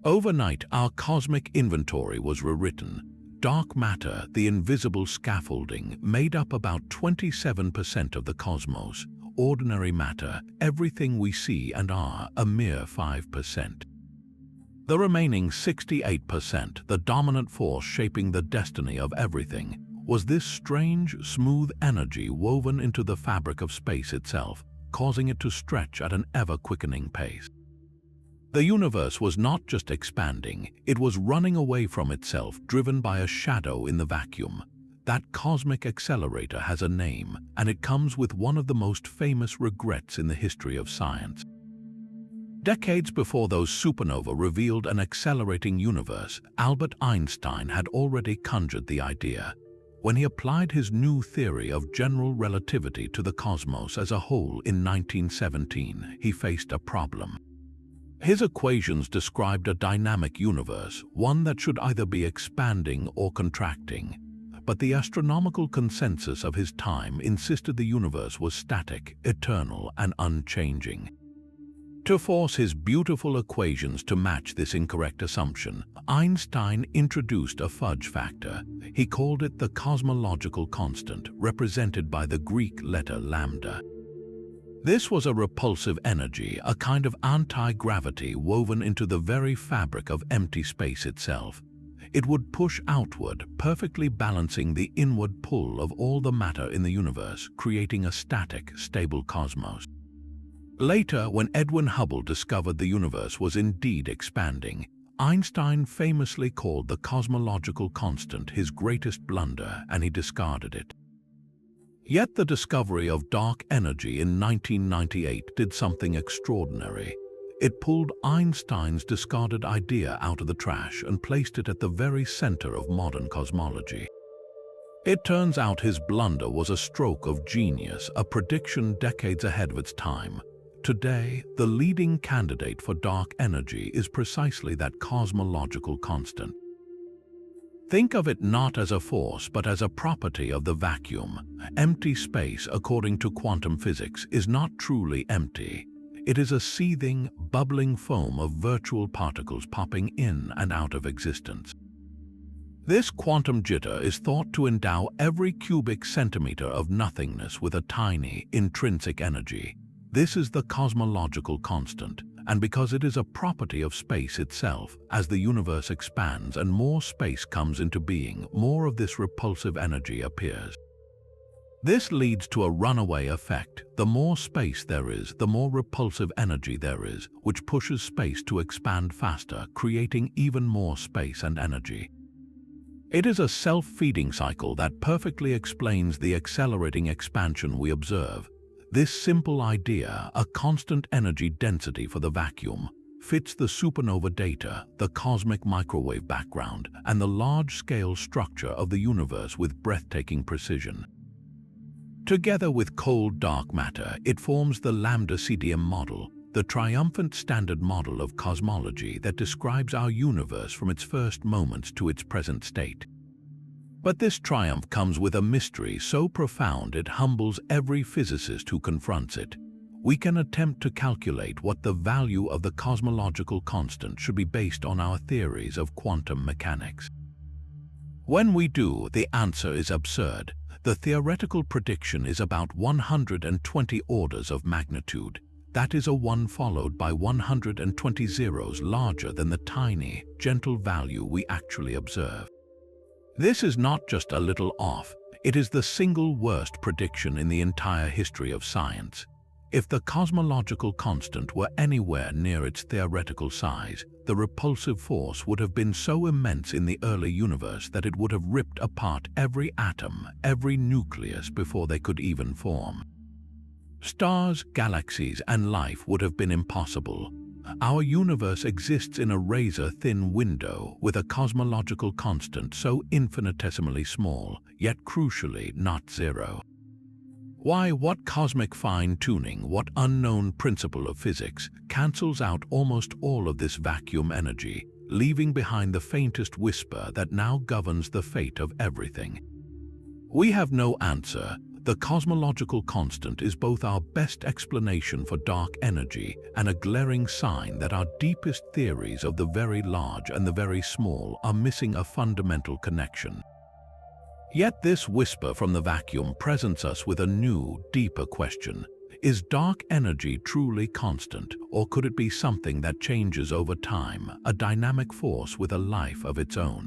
Overnight, our cosmic inventory was rewritten. Dark matter, the invisible scaffolding, made up about 27% of the cosmos. Ordinary matter, everything we see and are, a mere 5%. The remaining 68%, the dominant force shaping the destiny of everything, was this strange, smooth energy woven into the fabric of space itself, causing it to stretch at an ever-quickening pace. The universe was not just expanding, it was running away from itself, driven by a shadow in the vacuum. That cosmic accelerator has a name, and it comes with one of the most famous regrets in the history of science. Decades before those supernovae revealed an accelerating universe, Albert Einstein had already conjured the idea. When he applied his new theory of general relativity to the cosmos as a whole in 1917, he faced a problem. His equations described a dynamic universe, one that should either be expanding or contracting. But the astronomical consensus of his time insisted the universe was static, eternal, and unchanging. To force his beautiful equations to match this incorrect assumption, Einstein introduced a fudge factor. He called it the cosmological constant, represented by the Greek letter lambda. This was a repulsive energy, a kind of anti-gravity woven into the very fabric of empty space itself. It would push outward, perfectly balancing the inward pull of all the matter in the universe, creating a static, stable cosmos. Later, when Edwin Hubble discovered the universe was indeed expanding, Einstein famously called the cosmological constant his greatest blunder, and he discarded it. Yet the discovery of dark energy in 1998 did something extraordinary. It pulled Einstein's discarded idea out of the trash and placed it at the very center of modern cosmology. It turns out his blunder was a stroke of genius, a prediction decades ahead of its time. Today, the leading candidate for dark energy is precisely that cosmological constant. Think of it not as a force but as a property of the vacuum. Empty space, according to quantum physics, is not truly empty. It is a seething, bubbling foam of virtual particles popping in and out of existence. This quantum jitter is thought to endow every cubic centimeter of nothingness with a tiny, intrinsic energy. This is the cosmological constant, and because it is a property of space itself, as the universe expands and more space comes into being, more of this repulsive energy appears. This leads to a runaway effect. The more space there is, the more repulsive energy there is, which pushes space to expand faster, creating even more space and energy. It is a self-feeding cycle that perfectly explains the accelerating expansion we observe. This simple idea, a constant energy density for the vacuum, fits the supernova data, the cosmic microwave background, and the large-scale structure of the universe with breathtaking precision. Together with cold dark matter, it forms the lambda-cdm-model, the triumphant standard model of cosmology that describes our universe from its first moments to its present state. But this triumph comes with a mystery so profound it humbles every physicist who confronts it. We can attempt to calculate what the value of the cosmological constant should be based on our theories of quantum mechanics. When we do, the answer is absurd. The theoretical prediction is about 120 orders of magnitude. That is a 1 followed by 120 zeros larger than the tiny, gentle value we actually observe. This is not just a little off, it is the single worst prediction in the entire history of science. If the cosmological constant were anywhere near its theoretical size, the repulsive force would have been so immense in the early universe that it would have ripped apart every atom, every nucleus before they could even form. Stars, galaxies, and life would have been impossible. Our universe exists in a razor-thin window with a cosmological constant so infinitesimally small, yet crucially not zero. Why, what cosmic fine-tuning, what unknown principle of physics cancels out almost all of this vacuum energy, leaving behind the faintest whisper that now governs the fate of everything? We have no answer. The cosmological constant is both our best explanation for dark energy and a glaring sign that our deepest theories of the very large and the very small are missing a fundamental connection. Yet this whisper from the vacuum presents us with a new, deeper question. Is dark energy truly constant, or could it be something that changes over time, a dynamic force with a life of its own?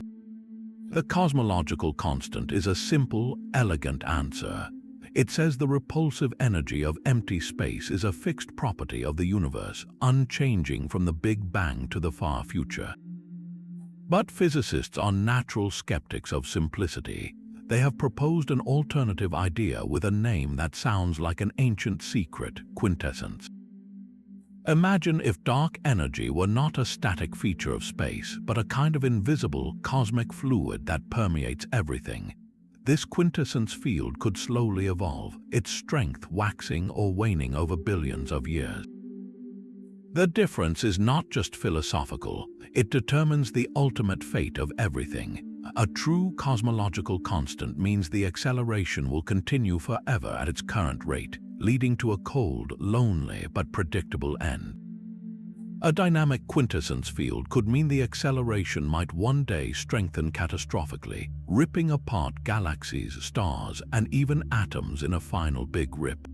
The cosmological constant is a simple, elegant answer. It says the repulsive energy of empty space is a fixed property of the universe, unchanging from the Big Bang to the far future. But physicists are natural skeptics of simplicity. They have proposed an alternative idea with a name that sounds like an ancient secret, quintessence. Imagine if dark energy were not a static feature of space, but a kind of invisible, cosmic fluid that permeates everything. This quintessence field could slowly evolve, its strength waxing or waning over billions of years. The difference is not just philosophical, it determines the ultimate fate of everything. A true cosmological constant means the acceleration will continue forever at its current rate, leading to a cold, lonely, but predictable end. A dynamic quintessence field could mean the acceleration might one day strengthen catastrophically, ripping apart galaxies, stars, and even atoms in a final big rip.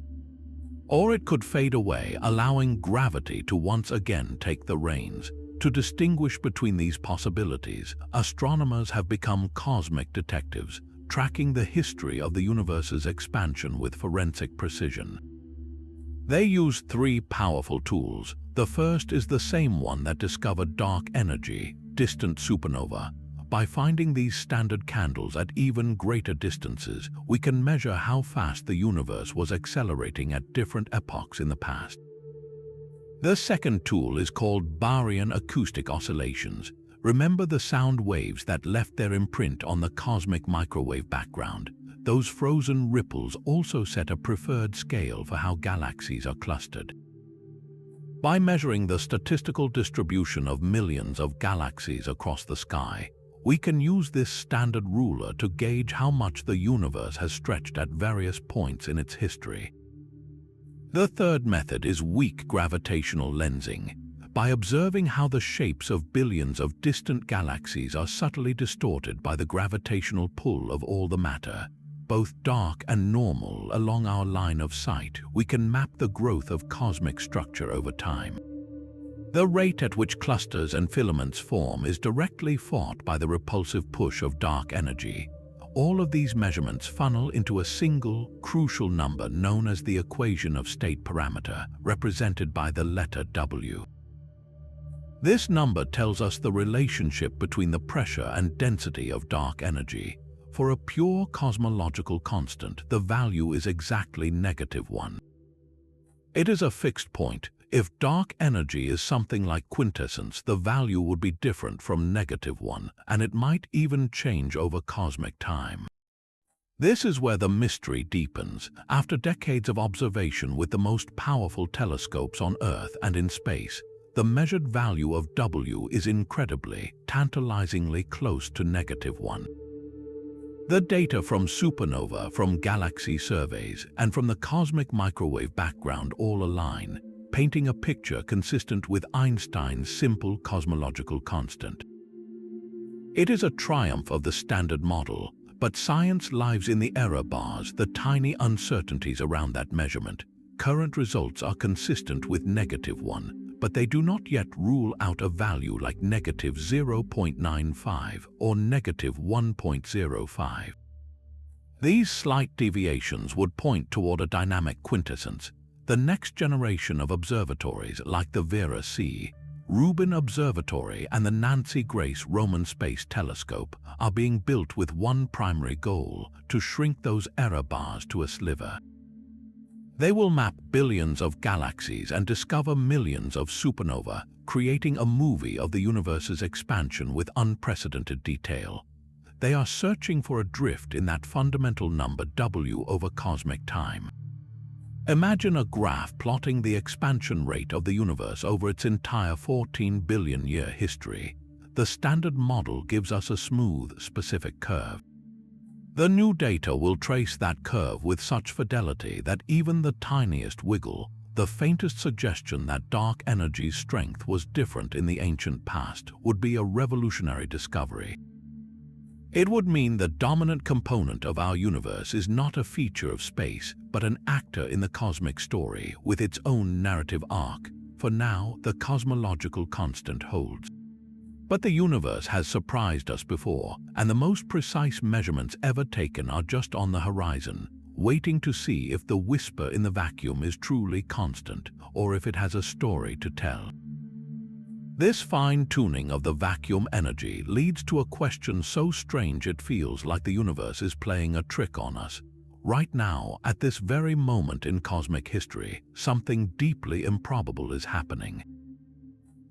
Or it could fade away, allowing gravity to once again take the reins. To distinguish between these possibilities, astronomers have become cosmic detectives, tracking the history of the universe's expansion with forensic precision. They use three powerful tools. The first is the same one that discovered dark energy, distant supernova. By finding these standard candles at even greater distances, we can measure how fast the universe was accelerating at different epochs in the past. The second tool is called Baryon acoustic oscillations. Remember the sound waves that left their imprint on the cosmic microwave background? Those frozen ripples also set a preferred scale for how galaxies are clustered. By measuring the statistical distribution of millions of galaxies across the sky, we can use this standard ruler to gauge how much the universe has stretched at various points in its history. The third method is weak gravitational lensing. By observing how the shapes of billions of distant galaxies are subtly distorted by the gravitational pull of all the matter, both dark and normal, along our line of sight, we can map the growth of cosmic structure over time. The rate at which clusters and filaments form is directly fought by the repulsive push of dark energy. All of these measurements funnel into a single, crucial number known as the equation of state parameter, represented by the letter W. This number tells us the relationship between the pressure and density of dark energy. For a pure cosmological constant, the value is exactly -1. It is a fixed point. If dark energy is something like quintessence, the value would be different from -1, and it might even change over cosmic time. This is where the mystery deepens. After decades of observation with the most powerful telescopes on Earth and in space, the measured value of W is incredibly, tantalizingly close to -1. The data from supernova, from galaxy surveys, and from the cosmic microwave background all align, painting a picture consistent with Einstein's simple cosmological constant. It is a triumph of the standard model, but science lives in the error bars, the tiny uncertainties around that measurement. Current results are consistent with -1, but they do not yet rule out a value like -0.95 or -1.05. These slight deviations would point toward a dynamic quintessence. The next generation of observatories like the Vera C. Rubin Observatory and the Nancy Grace Roman Space Telescope are being built with one primary goal: to shrink those error bars to a sliver. They will map billions of galaxies and discover millions of supernova, creating a movie of the universe's expansion with unprecedented detail. They are searching for a drift in that fundamental number W over cosmic time. Imagine a graph plotting the expansion rate of the universe over its entire 14-billion-year history. The standard model gives us a smooth, specific curve. The new data will trace that curve with such fidelity that even the tiniest wiggle, the faintest suggestion that dark energy's strength was different in the ancient past, would be a revolutionary discovery. It would mean the dominant component of our universe is not a feature of space, but an actor in the cosmic story with its own narrative arc. For now, the cosmological constant holds. But the universe has surprised us before, and the most precise measurements ever taken are just on the horizon, waiting to see if the whisper in the vacuum is truly constant, or if it has a story to tell. This fine-tuning of the vacuum energy leads to a question so strange it feels like the universe is playing a trick on us. Right now, at this very moment in cosmic history, something deeply improbable is happening.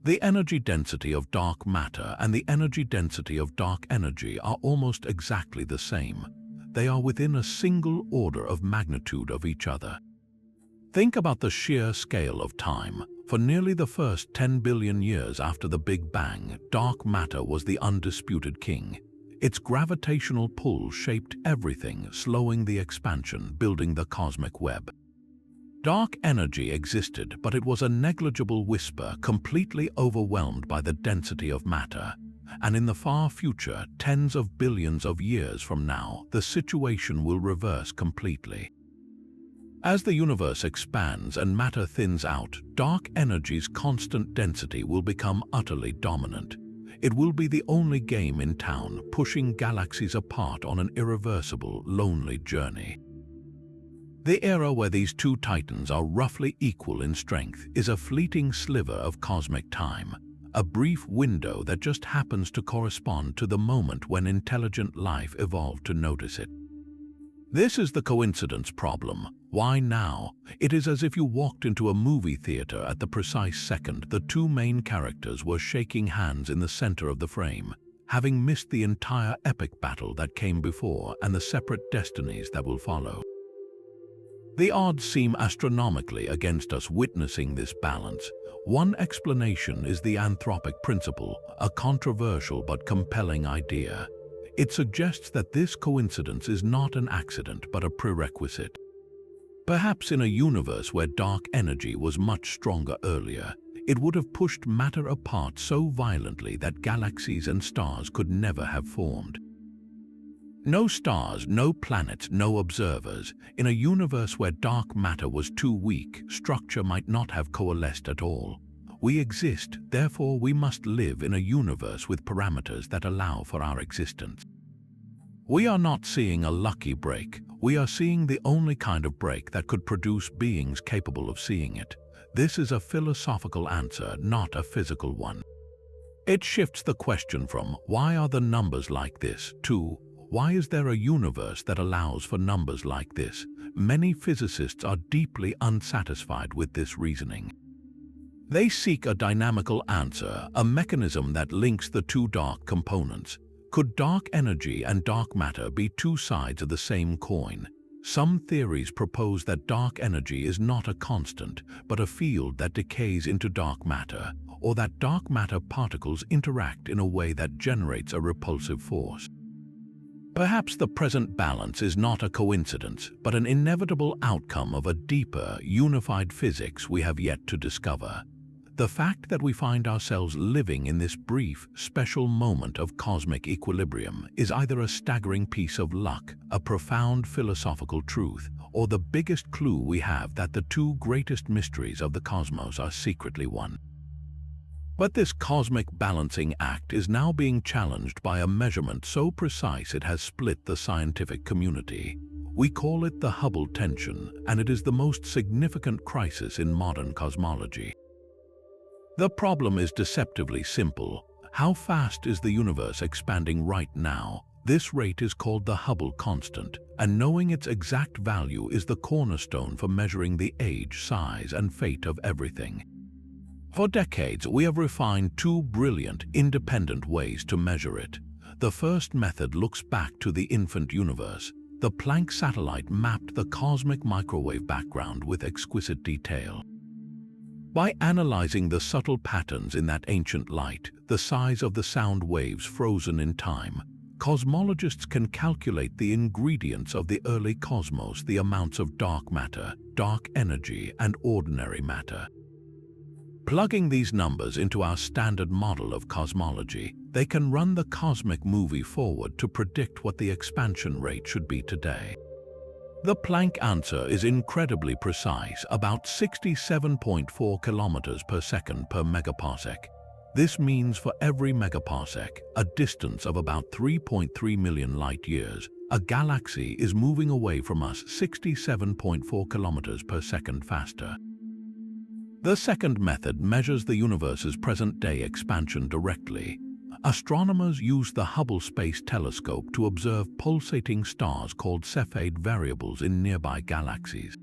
The energy density of dark matter and the energy density of dark energy are almost exactly the same. They are within a single order of magnitude of each other. Think about the sheer scale of time. For nearly the first 10 billion years after the Big Bang, dark matter was the undisputed king. Its gravitational pull shaped everything, slowing the expansion, building the cosmic web. Dark energy existed, but it was a negligible whisper, completely overwhelmed by the density of matter. And in the far future, tens of billions of years from now, the situation will reverse completely. As the universe expands and matter thins out, dark energy's constant density will become utterly dominant. It will be the only game in town, pushing galaxies apart on an irreversible, lonely journey. The era where these two titans are roughly equal in strength is a fleeting sliver of cosmic time, a brief window that just happens to correspond to the moment when intelligent life evolved to notice it. This is the coincidence problem. Why now? It is as if you walked into a movie theater at the precise second the two main characters were shaking hands in the center of the frame, having missed the entire epic battle that came before and the separate destinies that will follow. The odds seem astronomically against us witnessing this balance. One explanation is the anthropic principle, a controversial but compelling idea. It suggests that this coincidence is not an accident but a prerequisite. Perhaps in a universe where dark energy was much stronger earlier, it would have pushed matter apart so violently that galaxies and stars could never have formed. No stars, no planets, no observers. In a universe where dark matter was too weak, structure might not have coalesced at all. We exist, therefore we must live in a universe with parameters that allow for our existence. We are not seeing a lucky break. We are seeing the only kind of break that could produce beings capable of seeing it. This is a philosophical answer, not a physical one. It shifts the question from why are the numbers like this to why is there a universe that allows for numbers like this? Many physicists are deeply unsatisfied with this reasoning. They seek a dynamical answer, a mechanism that links the two dark components. Could dark energy and dark matter be two sides of the same coin? Some theories propose that dark energy is not a constant, but a field that decays into dark matter, or that dark matter particles interact in a way that generates a repulsive force. Perhaps the present balance is not a coincidence, but an inevitable outcome of a deeper, unified physics we have yet to discover. The fact that we find ourselves living in this brief, special moment of cosmic equilibrium is either a staggering piece of luck, a profound philosophical truth, or the biggest clue we have that the two greatest mysteries of the cosmos are secretly one. But this cosmic balancing act is now being challenged by a measurement so precise it has split the scientific community. We call it the Hubble Tension, and it is the most significant crisis in modern cosmology. The problem is deceptively simple. How fast is the universe expanding right now? This rate is called the Hubble constant, and knowing its exact value is the cornerstone for measuring the age, size, and fate of everything. For decades, we have refined two brilliant, independent ways to measure it. The first method looks back to the infant universe. The Planck satellite mapped the cosmic microwave background with exquisite detail. By analyzing the subtle patterns in that ancient light, the size of the sound waves frozen in time, cosmologists can calculate the ingredients of the early cosmos, the amounts of dark matter, dark energy, and ordinary matter. Plugging these numbers into our standard model of cosmology, they can run the cosmic movie forward to predict what the expansion rate should be today. The Planck answer is incredibly precise, about 67.4 kilometers per second per megaparsec. This means for every megaparsec, a distance of about 3.3 million light-years, a galaxy is moving away from us 67.4 kilometers per second faster. The second method measures the universe's present-day expansion directly. Astronomers use the Hubble Space Telescope to observe pulsating stars called Cepheids variables in nearby galaxies.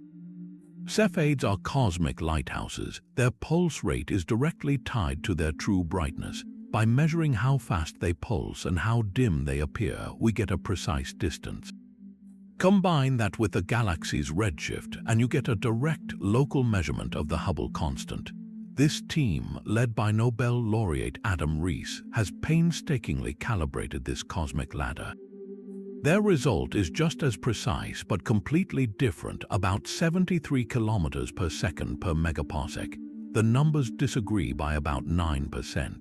Cepheids are cosmic lighthouses. Their pulse rate is directly tied to their true brightness. By measuring how fast they pulse and how dim they appear, we get a precise distance. Combine that with the galaxy's redshift, and you get a direct, local measurement of the Hubble constant. This team, led by Nobel laureate Adam Rees, has painstakingly calibrated this cosmic ladder. Their result is just as precise but completely different, about 73 kilometers per second per megaparsec. The numbers disagree by about 9%.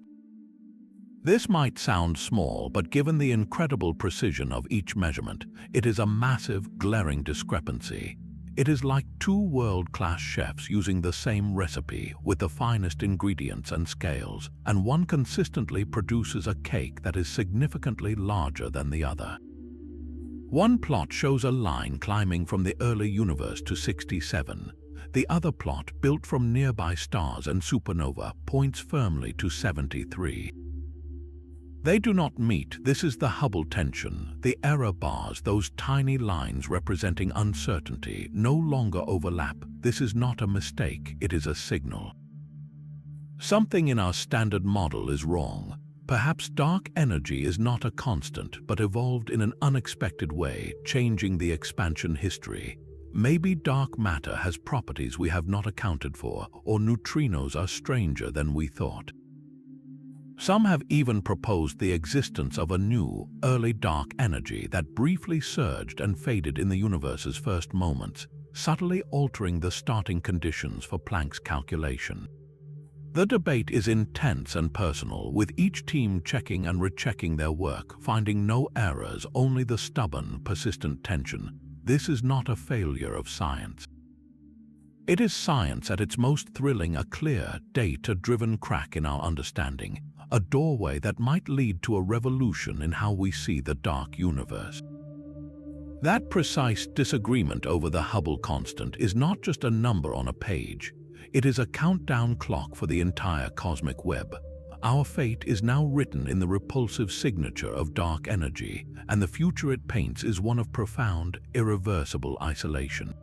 This might sound small, but given the incredible precision of each measurement, it is a massive, glaring discrepancy. It is like two world-class chefs using the same recipe with the finest ingredients and scales, and one consistently produces a cake that is significantly larger than the other. One plot shows a line climbing from the early universe to 67. The other plot, built from nearby stars and supernova, points firmly to 73. They do not meet. This is the Hubble tension. The error bars, those tiny lines representing uncertainty, no longer overlap. This is not a mistake, it is a signal. Something in our standard model is wrong. Perhaps dark energy is not a constant, but evolved in an unexpected way, changing the expansion history. Maybe dark matter has properties we have not accounted for, or neutrinos are stranger than we thought. Some have even proposed the existence of a new, early dark energy that briefly surged and faded in the universe's first moments, subtly altering the starting conditions for Planck's calculation. The debate is intense and personal, with each team checking and rechecking their work, finding no errors, only the stubborn, persistent tension. This is not a failure of science. It is science at its most thrilling, a clear, data-driven crack in our understanding, a doorway that might lead to a revolution in how we see the dark universe. That precise disagreement over the Hubble constant is not just a number on a page. It is a countdown clock for the entire cosmic web. Our fate is now written in the repulsive signature of dark energy, and the future it paints is one of profound, irreversible isolation.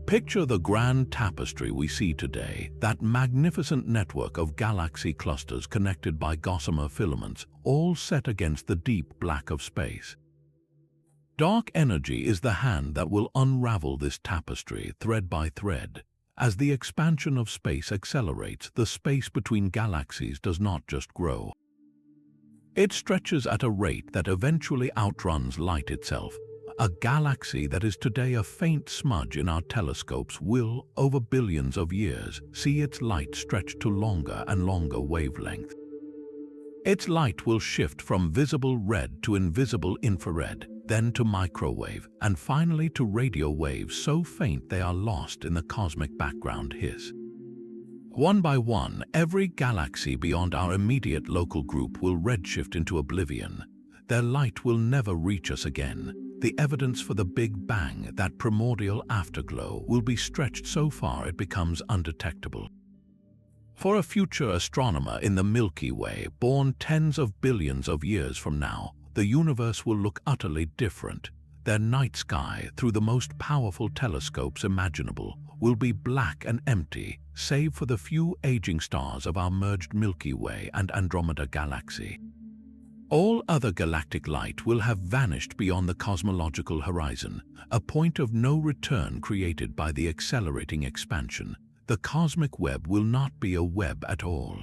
Picture the grand tapestry we see today, that magnificent network of galaxy clusters connected by gossamer filaments, all set against the deep black of space. Dark energy is the hand that will unravel this tapestry thread by thread. As the expansion of space accelerates, the space between galaxies does not just grow. It stretches at a rate that eventually outruns light itself. A galaxy that is today a faint smudge in our telescopes will, over billions of years, see its light stretch to longer and longer wavelengths. Its light will shift from visible red to invisible infrared, then to microwave, and finally to radio waves so faint they are lost in the cosmic background hiss. One by one, every galaxy beyond our immediate local group will redshift into oblivion. Their light will never reach us again. The evidence for the Big Bang, that primordial afterglow, will be stretched so far it becomes undetectable. For a future astronomer in the Milky Way, born tens of billions of years from now, the universe will look utterly different. Their night sky, through the most powerful telescopes imaginable, will be black and empty, save for the few aging stars of our merged Milky Way and Andromeda galaxy. All other galactic light will have vanished beyond the cosmological horizon, a point of no return created by the accelerating expansion. The cosmic web will not be a web at all.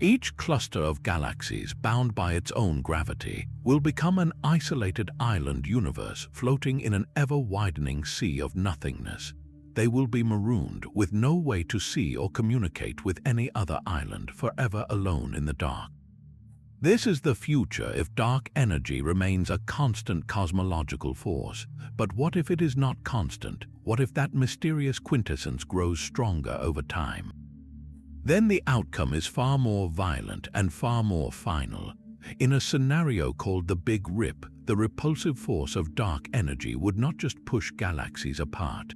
Each cluster of galaxies, bound by its own gravity, will become an isolated island universe floating in an ever-widening sea of nothingness. They will be marooned, with no way to see or communicate with any other island, forever alone in the dark. This is the future if dark energy remains a constant cosmological force. But what if it is not constant? What if that mysterious quintessence grows stronger over time? Then the outcome is far more violent and far more final. In a scenario called the Big Rip, the repulsive force of dark energy would not just push galaxies apart.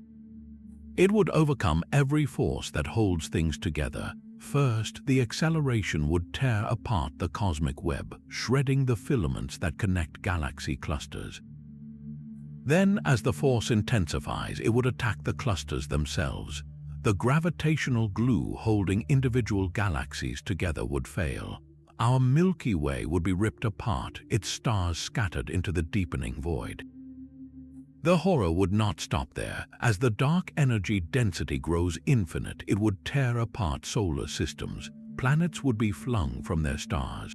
It would overcome every force that holds things together. First, the acceleration would tear apart the cosmic web, shredding the filaments that connect galaxy clusters. Then, as the force intensifies, it would attack the clusters themselves. The gravitational glue holding individual galaxies together would fail. Our Milky Way would be ripped apart, its stars scattered into the deepening void. The horror would not stop there. As the dark energy density grows infinite, it would tear apart solar systems. Planets would be flung from their stars.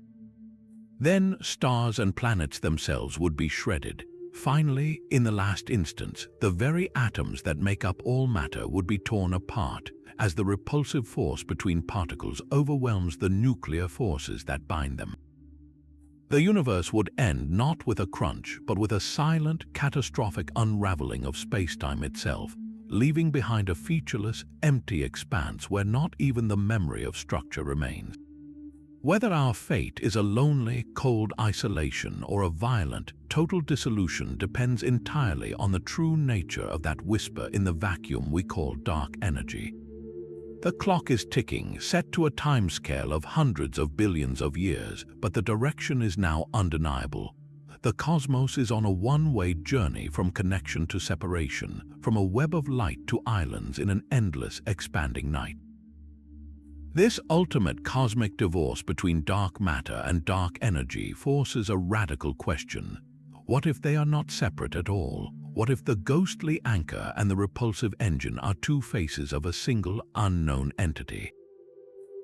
Then stars and planets themselves would be shredded. Finally, in the last instance, the very atoms that make up all matter would be torn apart, as the repulsive force between particles overwhelms the nuclear forces that bind them. The universe would end not with a crunch, but with a silent, catastrophic unraveling of space-time itself, leaving behind a featureless, empty expanse where not even the memory of structure remains. Whether our fate is a lonely, cold isolation or a violent, total dissolution depends entirely on the true nature of that whisper in the vacuum we call dark energy. The clock is ticking, set to a timescale of hundreds of billions of years, but the direction is now undeniable. The cosmos is on a one-way journey from connection to separation, from a web of light to islands in an endless, expanding night. This ultimate cosmic divorce between dark matter and dark energy forces a radical question. What if they are not separate at all? What if the ghostly anchor and the repulsive engine are two faces of a single, unknown entity?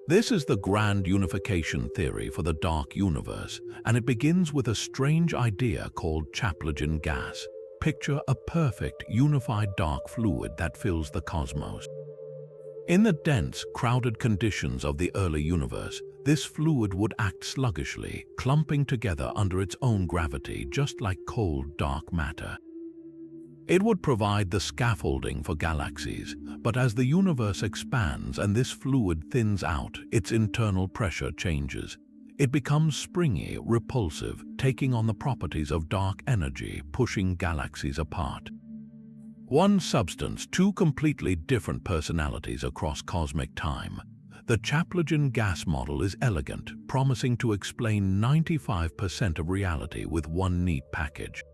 This is the grand unification theory for the dark universe, and it begins with a strange idea called Chaplygin gas. Picture a perfect, unified dark fluid that fills the cosmos. In the dense, crowded conditions of the early universe, this fluid would act sluggishly, clumping together under its own gravity, just like cold, dark matter. It would provide the scaffolding for galaxies, but as the universe expands and this fluid thins out, its internal pressure changes. It becomes springy, repulsive, taking on the properties of dark energy, pushing galaxies apart. One substance, two completely different personalities across cosmic time. The Chaplygin gas model is elegant, promising to explain 95% of reality with one neat package.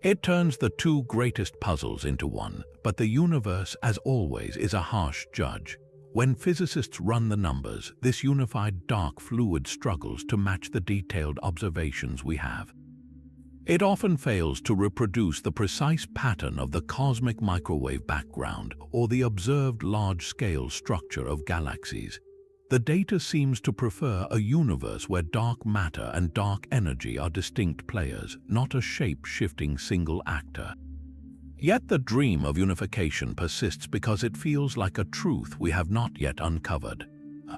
It turns the two greatest puzzles into one, but the universe, as always, is a harsh judge. When physicists run the numbers, this unified dark fluid struggles to match the detailed observations we have. It often fails to reproduce the precise pattern of the cosmic microwave background or the observed large-scale structure of galaxies. The data seems to prefer a universe where dark matter and dark energy are distinct players, not a shape-shifting single actor. Yet the dream of unification persists because it feels like a truth we have not yet uncovered.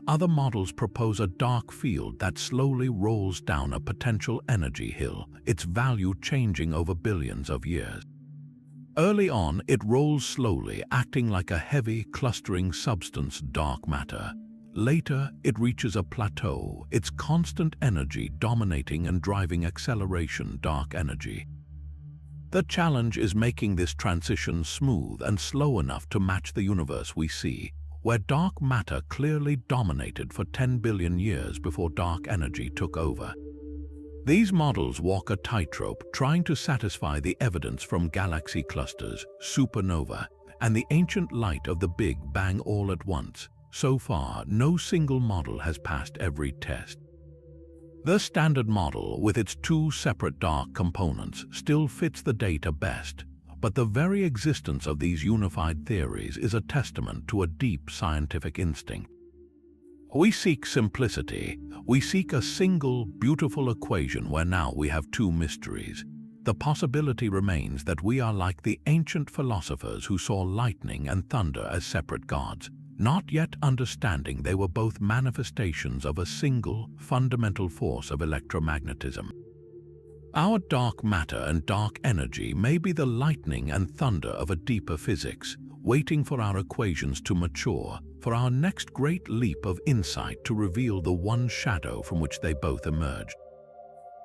Other models propose a dark field that slowly rolls down a potential energy hill, its value changing over billions of years. Early on, it rolls slowly, acting like a heavy, clustering substance, dark matter. Later, it reaches a plateau, its constant energy dominating and driving acceleration, dark energy. The challenge is making this transition smooth and slow enough to match the universe we see, where dark matter clearly dominated for 10 billion years before dark energy took over. These models walk a tightrope, trying to satisfy the evidence from galaxy clusters, supernova, and the ancient light of the Big Bang all at once. So far, no single model has passed every test. The standard model, with its two separate dark components, still fits the data best, but the very existence of these unified theories is a testament to a deep scientific instinct. We seek simplicity. We seek a single, beautiful equation where now we have two mysteries. The possibility remains that we are like the ancient philosophers who saw lightning and thunder as separate gods, not yet understanding they were both manifestations of a single, fundamental force of electromagnetism. Our dark matter and dark energy may be the lightning and thunder of a deeper physics, waiting for our equations to mature, for our next great leap of insight to reveal the one shadow from which they both emerged.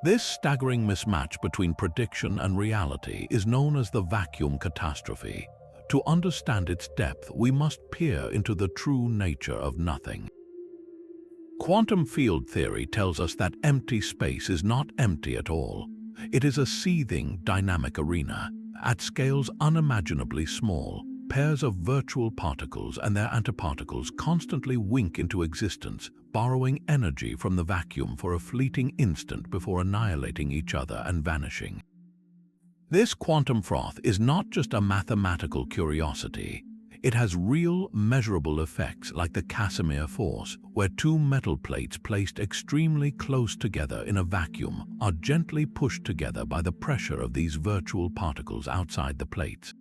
This staggering mismatch between prediction and reality is known as the vacuum catastrophe. To understand its depth, we must peer into the true nature of nothing. Quantum field theory tells us that empty space is not empty at all. It is a seething, dynamic arena. At scales unimaginably small, pairs of virtual particles and their antiparticles constantly wink into existence, borrowing energy from the vacuum for a fleeting instant before annihilating each other and vanishing. This quantum froth is not just a mathematical curiosity. It has real, measurable effects like the Casimir force, where two metal plates placed extremely close together in a vacuum are gently pushed together by the pressure of these virtual particles outside the plates.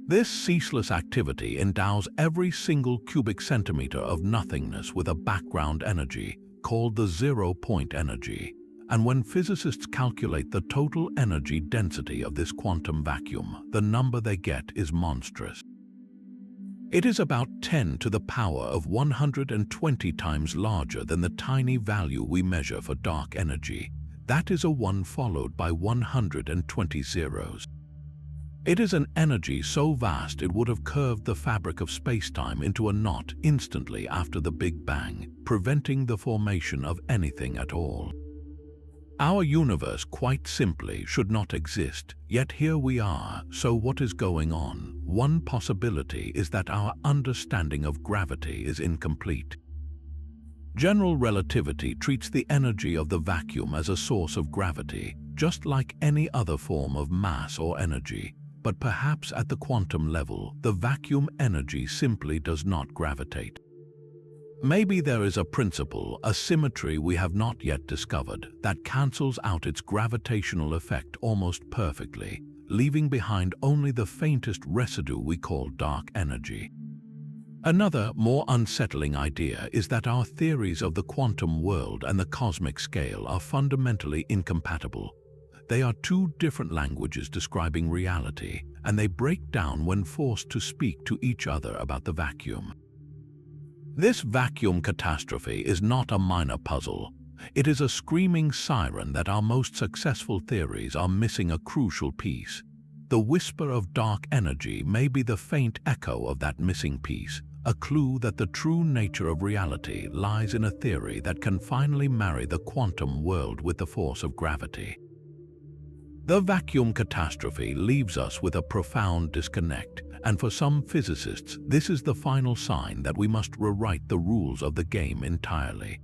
This ceaseless activity endows every single cubic centimeter of nothingness with a background energy, called the zero-point energy. And when physicists calculate the total energy density of this quantum vacuum, the number they get is monstrous. It is about 10 to the power of 120 times larger than the tiny value we measure for dark energy. That is a 1 followed by 120 zeros. It is an energy so vast it would have curved the fabric of space-time into a knot instantly after the Big Bang, preventing the formation of anything at all. Our universe, quite simply, should not exist, yet here we are. So what is going on? One possibility is that our understanding of gravity is incomplete. General relativity treats the energy of the vacuum as a source of gravity, just like any other form of mass or energy. But perhaps at the quantum level, the vacuum energy simply does not gravitate. Maybe there is a principle, a symmetry we have not yet discovered, that cancels out its gravitational effect almost perfectly, leaving behind only the faintest residue we call dark energy. Another, more unsettling idea is that our theories of the quantum world and the cosmic scale are fundamentally incompatible. They are two different languages describing reality, and they break down when forced to speak to each other about the vacuum. This vacuum catastrophe is not a minor puzzle. It is a screaming siren that our most successful theories are missing a crucial piece. The whisper of dark energy may be the faint echo of that missing piece, a clue that the true nature of reality lies in a theory that can finally marry the quantum world with the force of gravity. The vacuum catastrophe leaves us with a profound disconnect, and for some physicists, this is the final sign that we must rewrite the rules of the game entirely.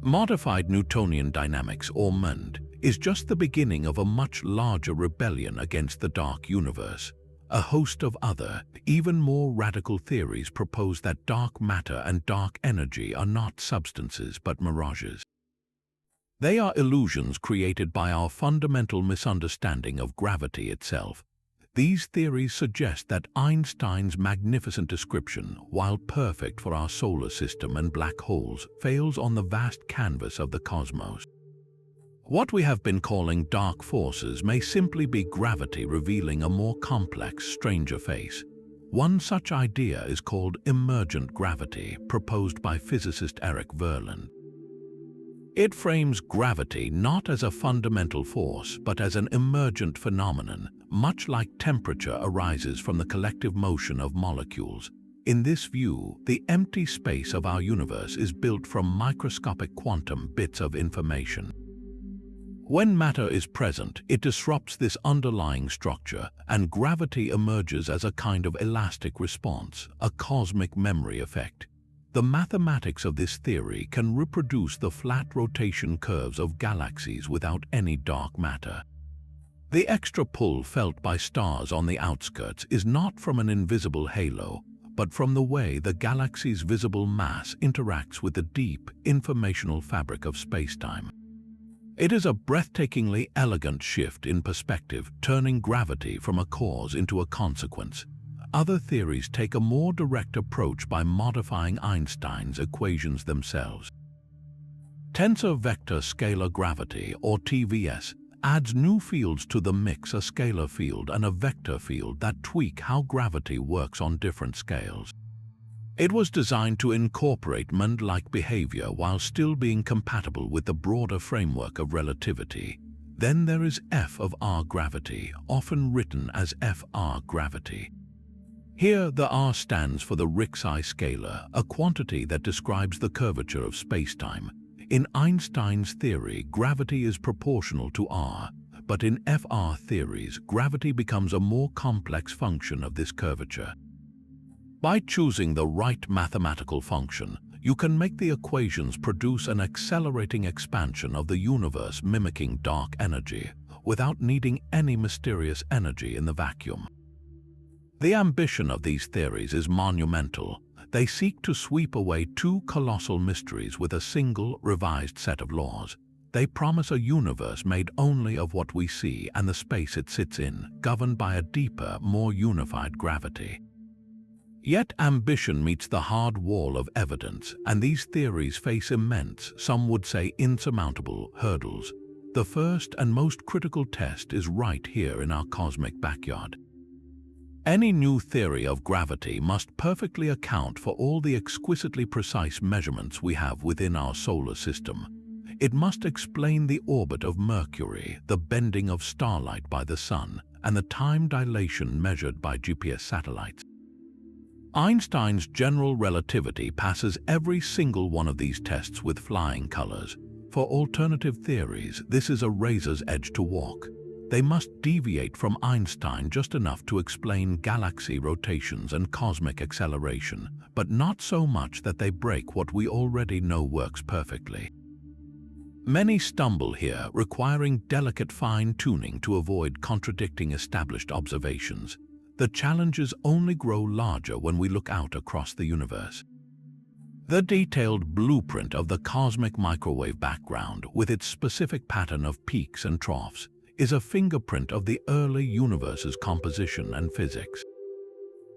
Modified Newtonian dynamics, or MND, is just the beginning of a much larger rebellion against the dark universe. A host of other, even more radical theories propose that dark matter and dark energy are not substances but mirages. They are illusions created by our fundamental misunderstanding of gravity itself. These theories suggest that Einstein's magnificent description, while perfect for our solar system and black holes, fails on the vast canvas of the cosmos. What we have been calling dark forces may simply be gravity revealing a more complex, stranger face. One such idea is called emergent gravity, proposed by physicist Eric Verlin. It frames gravity not as a fundamental force, but as an emergent phenomenon, much like temperature arises from the collective motion of molecules. In this view, the empty space of our universe is built from microscopic quantum bits of information. When matter is present, it disrupts this underlying structure, and gravity emerges as a kind of elastic response, a cosmic memory effect. The mathematics of this theory can reproduce the flat rotation curves of galaxies without any dark matter. The extra pull felt by stars on the outskirts is not from an invisible halo, but from the way the galaxy's visible mass interacts with the deep, informational fabric of spacetime. It is a breathtakingly elegant shift in perspective, turning gravity from a cause into a consequence. Other theories take a more direct approach by modifying Einstein's equations themselves. Tensor vector scalar gravity, or TVS, adds new fields to the mix: a scalar field and a vector field that tweak how gravity works on different scales. It was designed to incorporate MND-like behavior while still being compatible with the broader framework of relativity. Then there is F of R gravity, often written as FR gravity. Here, the R stands for the Ricci scalar, a quantity that describes the curvature of spacetime. In Einstein's theory, gravity is proportional to R, but in FR theories, gravity becomes a more complex function of this curvature. By choosing the right mathematical function, you can make the equations produce an accelerating expansion of the universe mimicking dark energy, without needing any mysterious energy in the vacuum. The ambition of these theories is monumental. They seek to sweep away two colossal mysteries with a single, revised set of laws. They promise a universe made only of what we see and the space it sits in, governed by a deeper, more unified gravity. Yet ambition meets the hard wall of evidence, and these theories face immense, some would say insurmountable, hurdles. The first and most critical test is right here in our cosmic backyard. Any new theory of gravity must perfectly account for all the exquisitely precise measurements we have within our solar system. It must explain the orbit of Mercury, the bending of starlight by the Sun, and the time dilation measured by GPS satellites. Einstein's general relativity passes every single one of these tests with flying colors. For alternative theories, this is a razor's edge to walk. They must deviate from Einstein just enough to explain galaxy rotations and cosmic acceleration, but not so much that they break what we already know works perfectly. Many stumble here, requiring delicate fine-tuning to avoid contradicting established observations. The challenges only grow larger when we look out across the universe. The detailed blueprint of the cosmic microwave background, with its specific pattern of peaks and troughs, is a fingerprint of the early universe's composition and physics.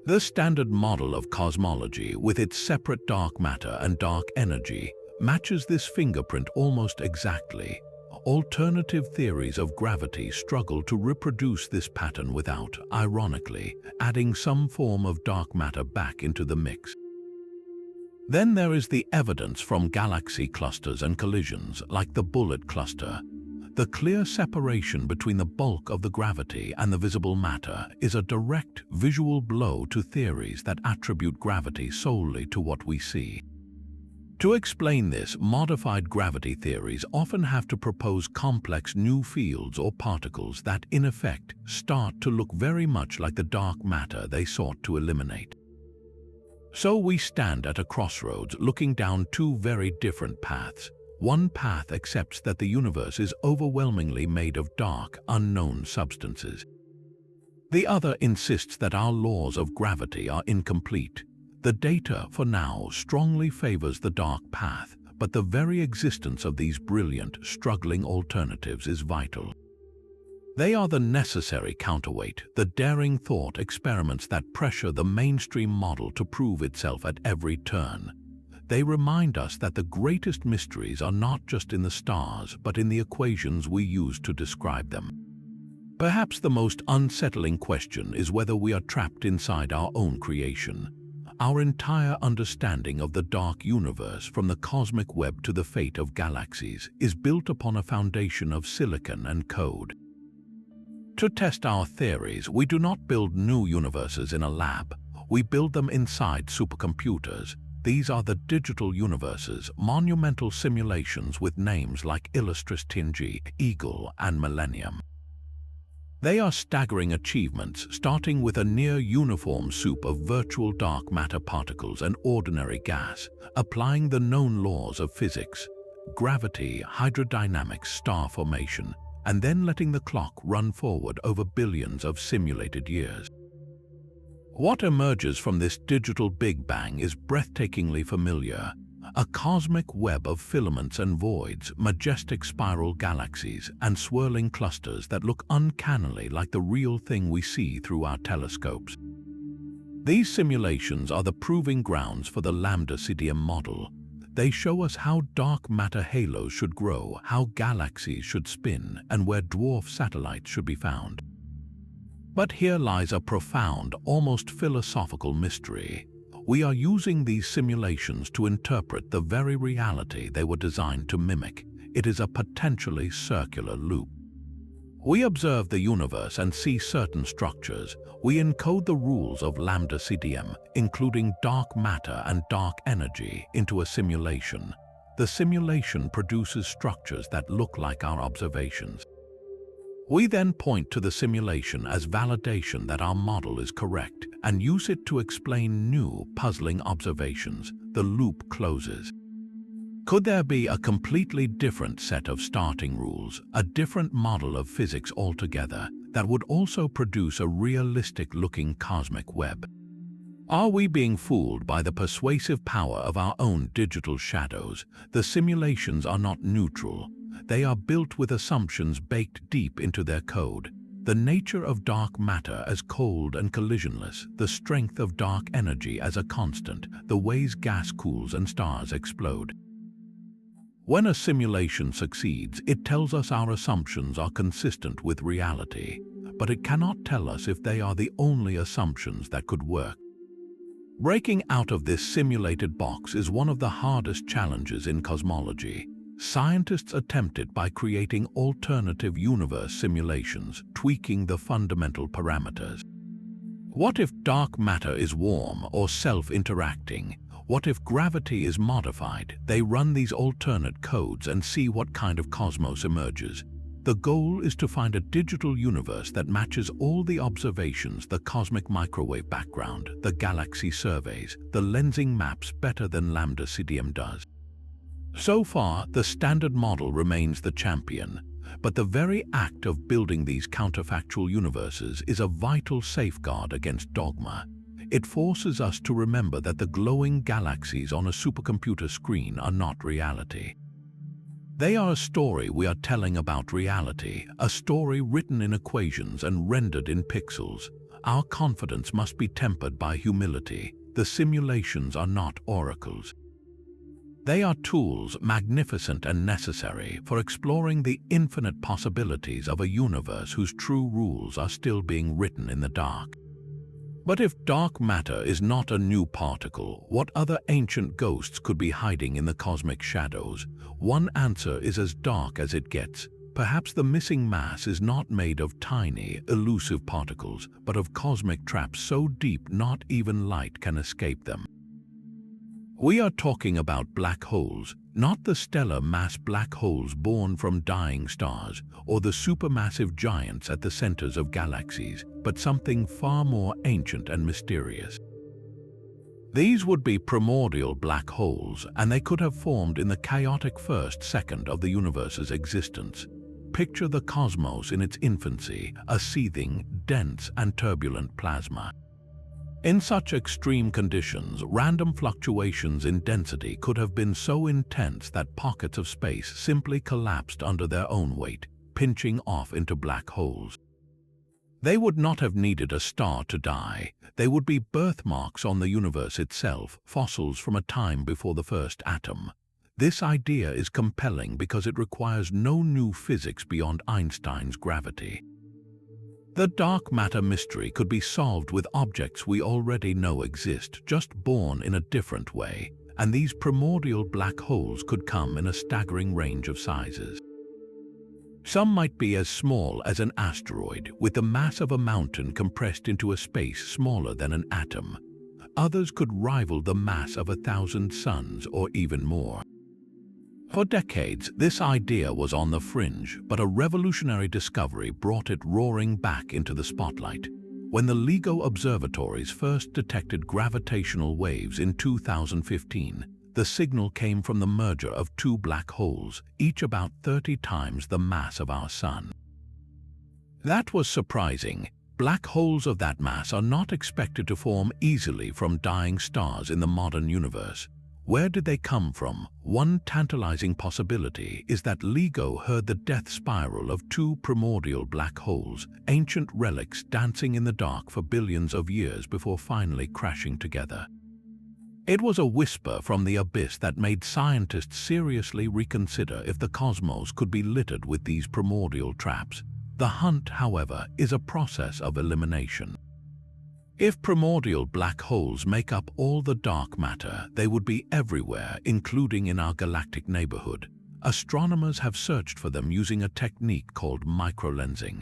The standard model of cosmology, with its separate dark matter and dark energy, matches this fingerprint almost exactly. Alternative theories of gravity struggle to reproduce this pattern without, ironically, adding some form of dark matter back into the mix. Then there is the evidence from galaxy clusters and collisions, like the Bullet cluster. The clear separation between the bulk of the gravity and the visible matter is a direct visual blow to theories that attribute gravity solely to what we see. To explain this, modified gravity theories often have to propose complex new fields or particles that, in effect, start to look very much like the dark matter they sought to eliminate. So we stand at a crossroads, looking down two very different paths. One path accepts that the universe is overwhelmingly made of dark, unknown substances. The other insists that our laws of gravity are incomplete. The data, for now, strongly favors the dark path, but the very existence of these brilliant, struggling alternatives is vital. They are the necessary counterweight, the daring thought experiments that pressure the mainstream model to prove itself at every turn. They remind us that the greatest mysteries are not just in the stars, but in the equations we use to describe them. Perhaps the most unsettling question is whether we are trapped inside our own creation. Our entire understanding of the dark universe, from the cosmic web to the fate of galaxies, is built upon a foundation of silicon and code. To test our theories, we do not build new universes in a lab. We build them inside supercomputers. These are the digital universes, monumental simulations with names like Illustris-TNG, Eagle, and Millennium. They are staggering achievements, starting with a near-uniform soup of virtual dark matter particles and ordinary gas, applying the known laws of physics, gravity, hydrodynamics, star formation, and then letting the clock run forward over billions of simulated years. What emerges from this digital Big Bang is breathtakingly familiar. A cosmic web of filaments and voids, majestic spiral galaxies, and swirling clusters that look uncannily like the real thing we see through our telescopes. These simulations are the proving grounds for the lambda-cdm-model. They show us how dark matter halos should grow, how galaxies should spin, and where dwarf satellites should be found. But here lies a profound, almost philosophical mystery. We are using these simulations to interpret the very reality they were designed to mimic. It is a potentially circular loop. We observe the universe and see certain structures. We encode the rules of lambda-cdm, including dark matter and dark energy, into a simulation. The simulation produces structures that look like our observations. We then point to the simulation as validation that our model is correct and use it to explain new, puzzling observations. The loop closes. Could there be a completely different set of starting rules, a different model of physics altogether, that would also produce a realistic-looking cosmic web? Are we being fooled by the persuasive power of our own digital shadows? The simulations are not neutral. They are built with assumptions baked deep into their code. The nature of dark matter as cold and collisionless, the strength of dark energy as a constant, the ways gas cools and stars explode. When a simulation succeeds, it tells us our assumptions are consistent with reality, but it cannot tell us if they are the only assumptions that could work. Breaking out of this simulated box is one of the hardest challenges in cosmology. Scientists attempt it by creating alternative universe simulations, tweaking the fundamental parameters. What if dark matter is warm or self-interacting? What if gravity is modified? They run these alternate codes and see what kind of cosmos emerges. The goal is to find a digital universe that matches all the observations, the cosmic microwave background, the galaxy surveys, the lensing maps better than lambda-cdm does. So far, the standard model remains the champion, but the very act of building these counterfactual universes is a vital safeguard against dogma. It forces us to remember that the glowing galaxies on a supercomputer screen are not reality. They are a story we are telling about reality, a story written in equations and rendered in pixels. Our confidence must be tempered by humility. The simulations are not oracles. They are tools, magnificent and necessary, for exploring the infinite possibilities of a universe whose true rules are still being written in the dark. But if dark matter is not a new particle, what other ancient ghosts could be hiding in the cosmic shadows? One answer is as dark as it gets. Perhaps the missing mass is not made of tiny, elusive particles, but of cosmic traps so deep not even light can escape them. We are talking about black holes, not the stellar mass black holes born from dying stars or the supermassive giants at the centers of galaxies, but something far more ancient and mysterious. These would be primordial black holes, and they could have formed in the chaotic first second of the universe's existence. Picture the cosmos in its infancy, a seething, dense, and turbulent plasma. In such extreme conditions, random fluctuations in density could have been so intense that pockets of space simply collapsed under their own weight, pinching off into black holes. They would not have needed a star to die. They would be birthmarks on the universe itself, fossils from a time before the first atom. This idea is compelling because it requires no new physics beyond Einstein's gravity. The dark matter mystery could be solved with objects we already know exist, just born in a different way, and these primordial black holes could come in a staggering range of sizes. Some might be as small as an asteroid, with the mass of a mountain compressed into a space smaller than an atom. Others could rival the mass of 1,000 suns or even more. For decades, this idea was on the fringe, but a revolutionary discovery brought it roaring back into the spotlight. When the LIGO observatories first detected gravitational waves in 2015, the signal came from the merger of two black holes, each about 30 times the mass of our Sun. That was surprising. Black holes of that mass are not expected to form easily from dying stars in the modern universe. Where did they come from? One tantalizing possibility is that LIGO heard the death spiral of two primordial black holes, ancient relics dancing in the dark for billions of years before finally crashing together. It was a whisper from the abyss that made scientists seriously reconsider if the cosmos could be littered with these primordial traps. The hunt, however, is a process of elimination. If primordial black holes make up all the dark matter, they would be everywhere, including in our galactic neighborhood. Astronomers have searched for them using a technique called microlensing.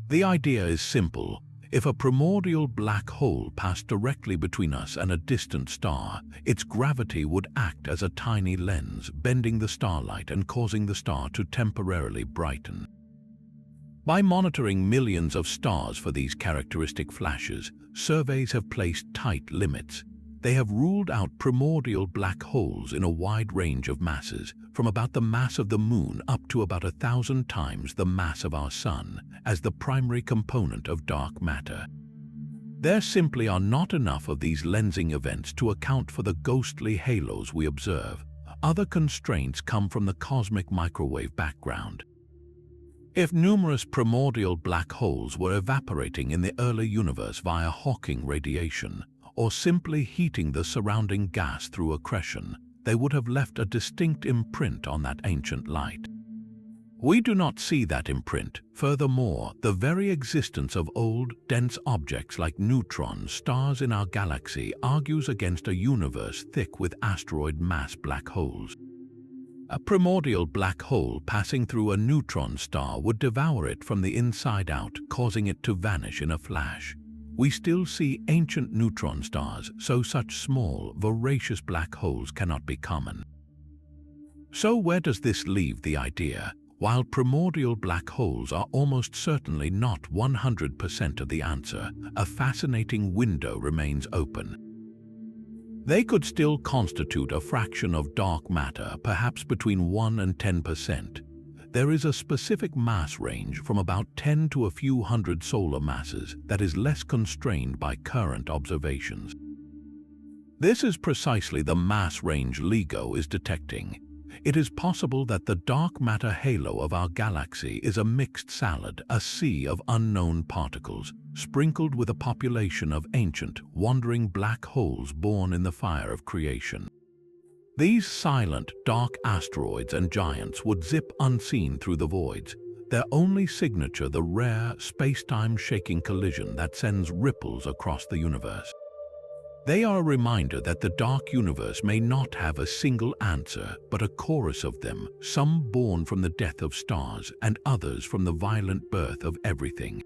The idea is simple. If a primordial black hole passed directly between us and a distant star, its gravity would act as a tiny lens, bending the starlight and causing the star to temporarily brighten. By monitoring millions of stars for these characteristic flashes, surveys have placed tight limits. They have ruled out primordial black holes in a wide range of masses, from about the mass of the Moon up to about 1,000 times the mass of our Sun, as the primary component of dark matter. There simply are not enough of these lensing events to account for the ghostly halos we observe. Other constraints come from the cosmic microwave background. If numerous primordial black holes were evaporating in the early universe via Hawking radiation, or simply heating the surrounding gas through accretion, they would have left a distinct imprint on that ancient light. We do not see that imprint. Furthermore, the very existence of old, dense objects like neutron stars in our galaxy argues against a universe thick with asteroid mass black holes. A primordial black hole passing through a neutron star would devour it from the inside out, causing it to vanish in a flash. We still see ancient neutron stars, so such small, voracious black holes cannot be common. So where does this leave the idea? While primordial black holes are almost certainly not 100% of the answer, a fascinating window remains open. They could still constitute a fraction of dark matter, perhaps between 1 and 10%. There is a specific mass range from about 10 to a few hundred solar masses that is less constrained by current observations. This is precisely the mass range LIGO is detecting. It is possible that the dark matter halo of our galaxy is a mixed salad, a sea of unknown particles, sprinkled with a population of ancient, wandering black holes born in the fire of creation. These silent, dark asteroids and giants would zip unseen through the voids, their only signature the rare, space-time shaking collision that sends ripples across the universe. They are a reminder that the dark universe may not have a single answer, but a chorus of them, some born from the death of stars and others from the violent birth of everything.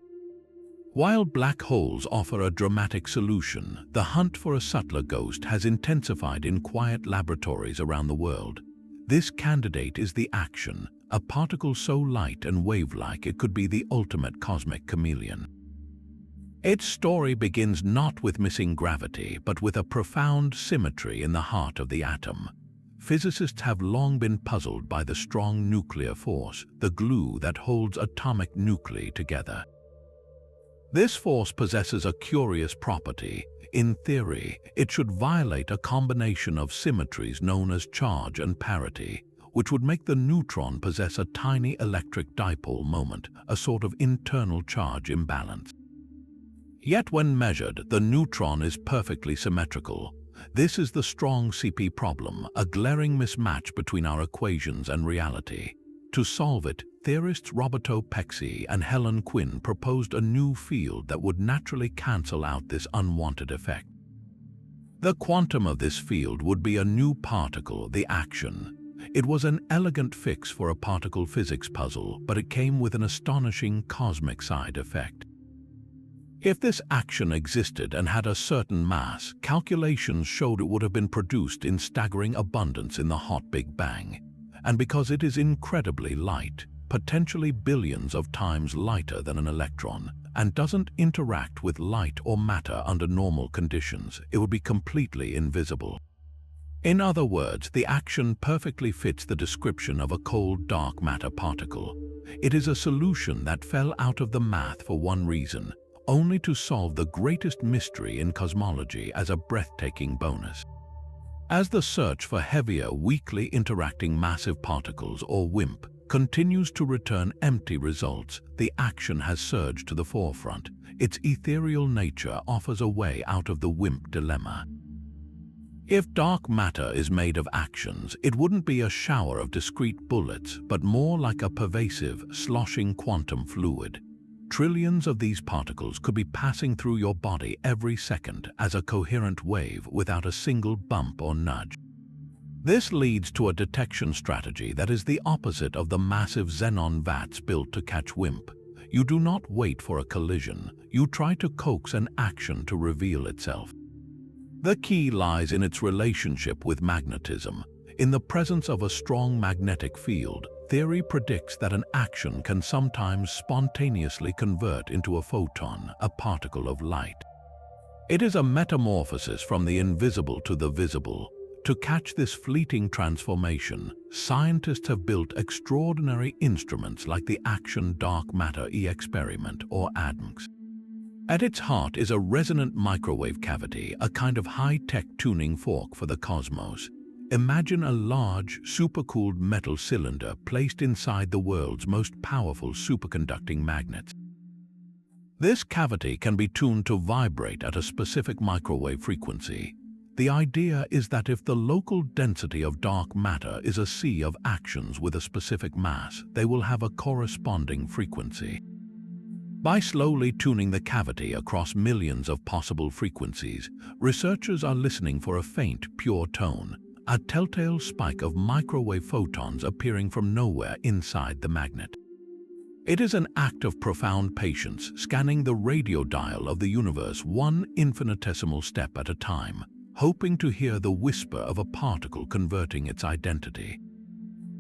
While black holes offer a dramatic solution, the hunt for a subtler ghost has intensified in quiet laboratories around the world. This candidate is the axion, a particle so light and wave-like it could be the ultimate cosmic chameleon. Its story begins not with missing gravity, but with a profound symmetry in the heart of the atom. Physicists have long been puzzled by the strong nuclear force, the glue that holds atomic nuclei together. This force possesses a curious property. In theory, it should violate a combination of symmetries known as charge and parity, which would make the neutron possess a tiny electric dipole moment, a sort of internal charge imbalance. Yet when measured, the neutron is perfectly symmetrical. This is the strong CP problem, a glaring mismatch between our equations and reality. To solve it, theorists Roberto Pexi and Helen Quinn proposed a new field that would naturally cancel out this unwanted effect. The quantum of this field would be a new particle, the axion. It was an elegant fix for a particle physics puzzle, but it came with an astonishing cosmic side effect. If this axion existed and had a certain mass, calculations showed it would have been produced in staggering abundance in the hot Big Bang. And because it is incredibly light, potentially billions of times lighter than an electron, and doesn't interact with light or matter under normal conditions, it would be completely invisible. In other words, the axion perfectly fits the description of a cold dark matter particle. It is a solution that fell out of the math for one reason, only to solve the greatest mystery in cosmology as a breathtaking bonus. As the search for heavier, weakly interacting massive particles, or WIMP, continues to return empty results, the axion has surged to the forefront. Its ethereal nature offers a way out of the WIMP dilemma. If dark matter is made of axions, it wouldn't be a shower of discrete bullets, but more like a pervasive, sloshing quantum fluid. Trillions of these particles could be passing through your body every second as a coherent wave without a single bump or nudge. This leads to a detection strategy that is the opposite of the massive xenon vats built to catch WIMP. You do not wait for a collision, you try to coax an axion to reveal itself. The key lies in its relationship with magnetism. In the presence of a strong magnetic field, theory predicts that an axion can sometimes spontaneously convert into a photon, a particle of light. It is a metamorphosis from the invisible to the visible. To catch this fleeting transformation, scientists have built extraordinary instruments like the Axion Dark Matter E-experiment, or ADMX. At its heart is a resonant microwave cavity, a kind of high-tech tuning fork for the cosmos. Imagine a large, supercooled metal cylinder placed inside the world's most powerful superconducting magnets. This cavity can be tuned to vibrate at a specific microwave frequency. The idea is that if the local density of dark matter is a sea of axions with a specific mass, they will have a corresponding frequency. By slowly tuning the cavity across millions of possible frequencies, researchers are listening for a faint, pure tone, a telltale spike of microwave photons appearing from nowhere inside the magnet. It is an act of profound patience, scanning the radio dial of the universe one infinitesimal step at a time, hoping to hear the whisper of a particle converting its identity.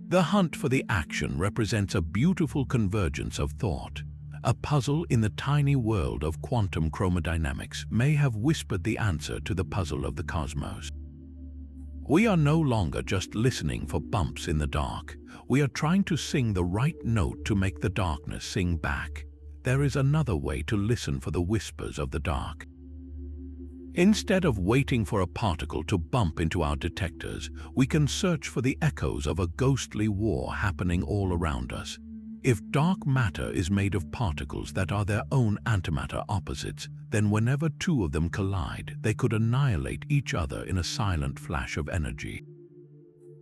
The hunt for the axion represents a beautiful convergence of thought. A puzzle in the tiny world of quantum chromodynamics may have whispered the answer to the puzzle of the cosmos. We are no longer just listening for bumps in the dark. We are trying to sing the right note to make the darkness sing back. There is another way to listen for the whispers of the dark. Instead of waiting for a particle to bump into our detectors, we can search for the echoes of a ghostly war happening all around us. If dark matter is made of particles that are their own antimatter opposites, then whenever two of them collide, they could annihilate each other in a silent flash of energy.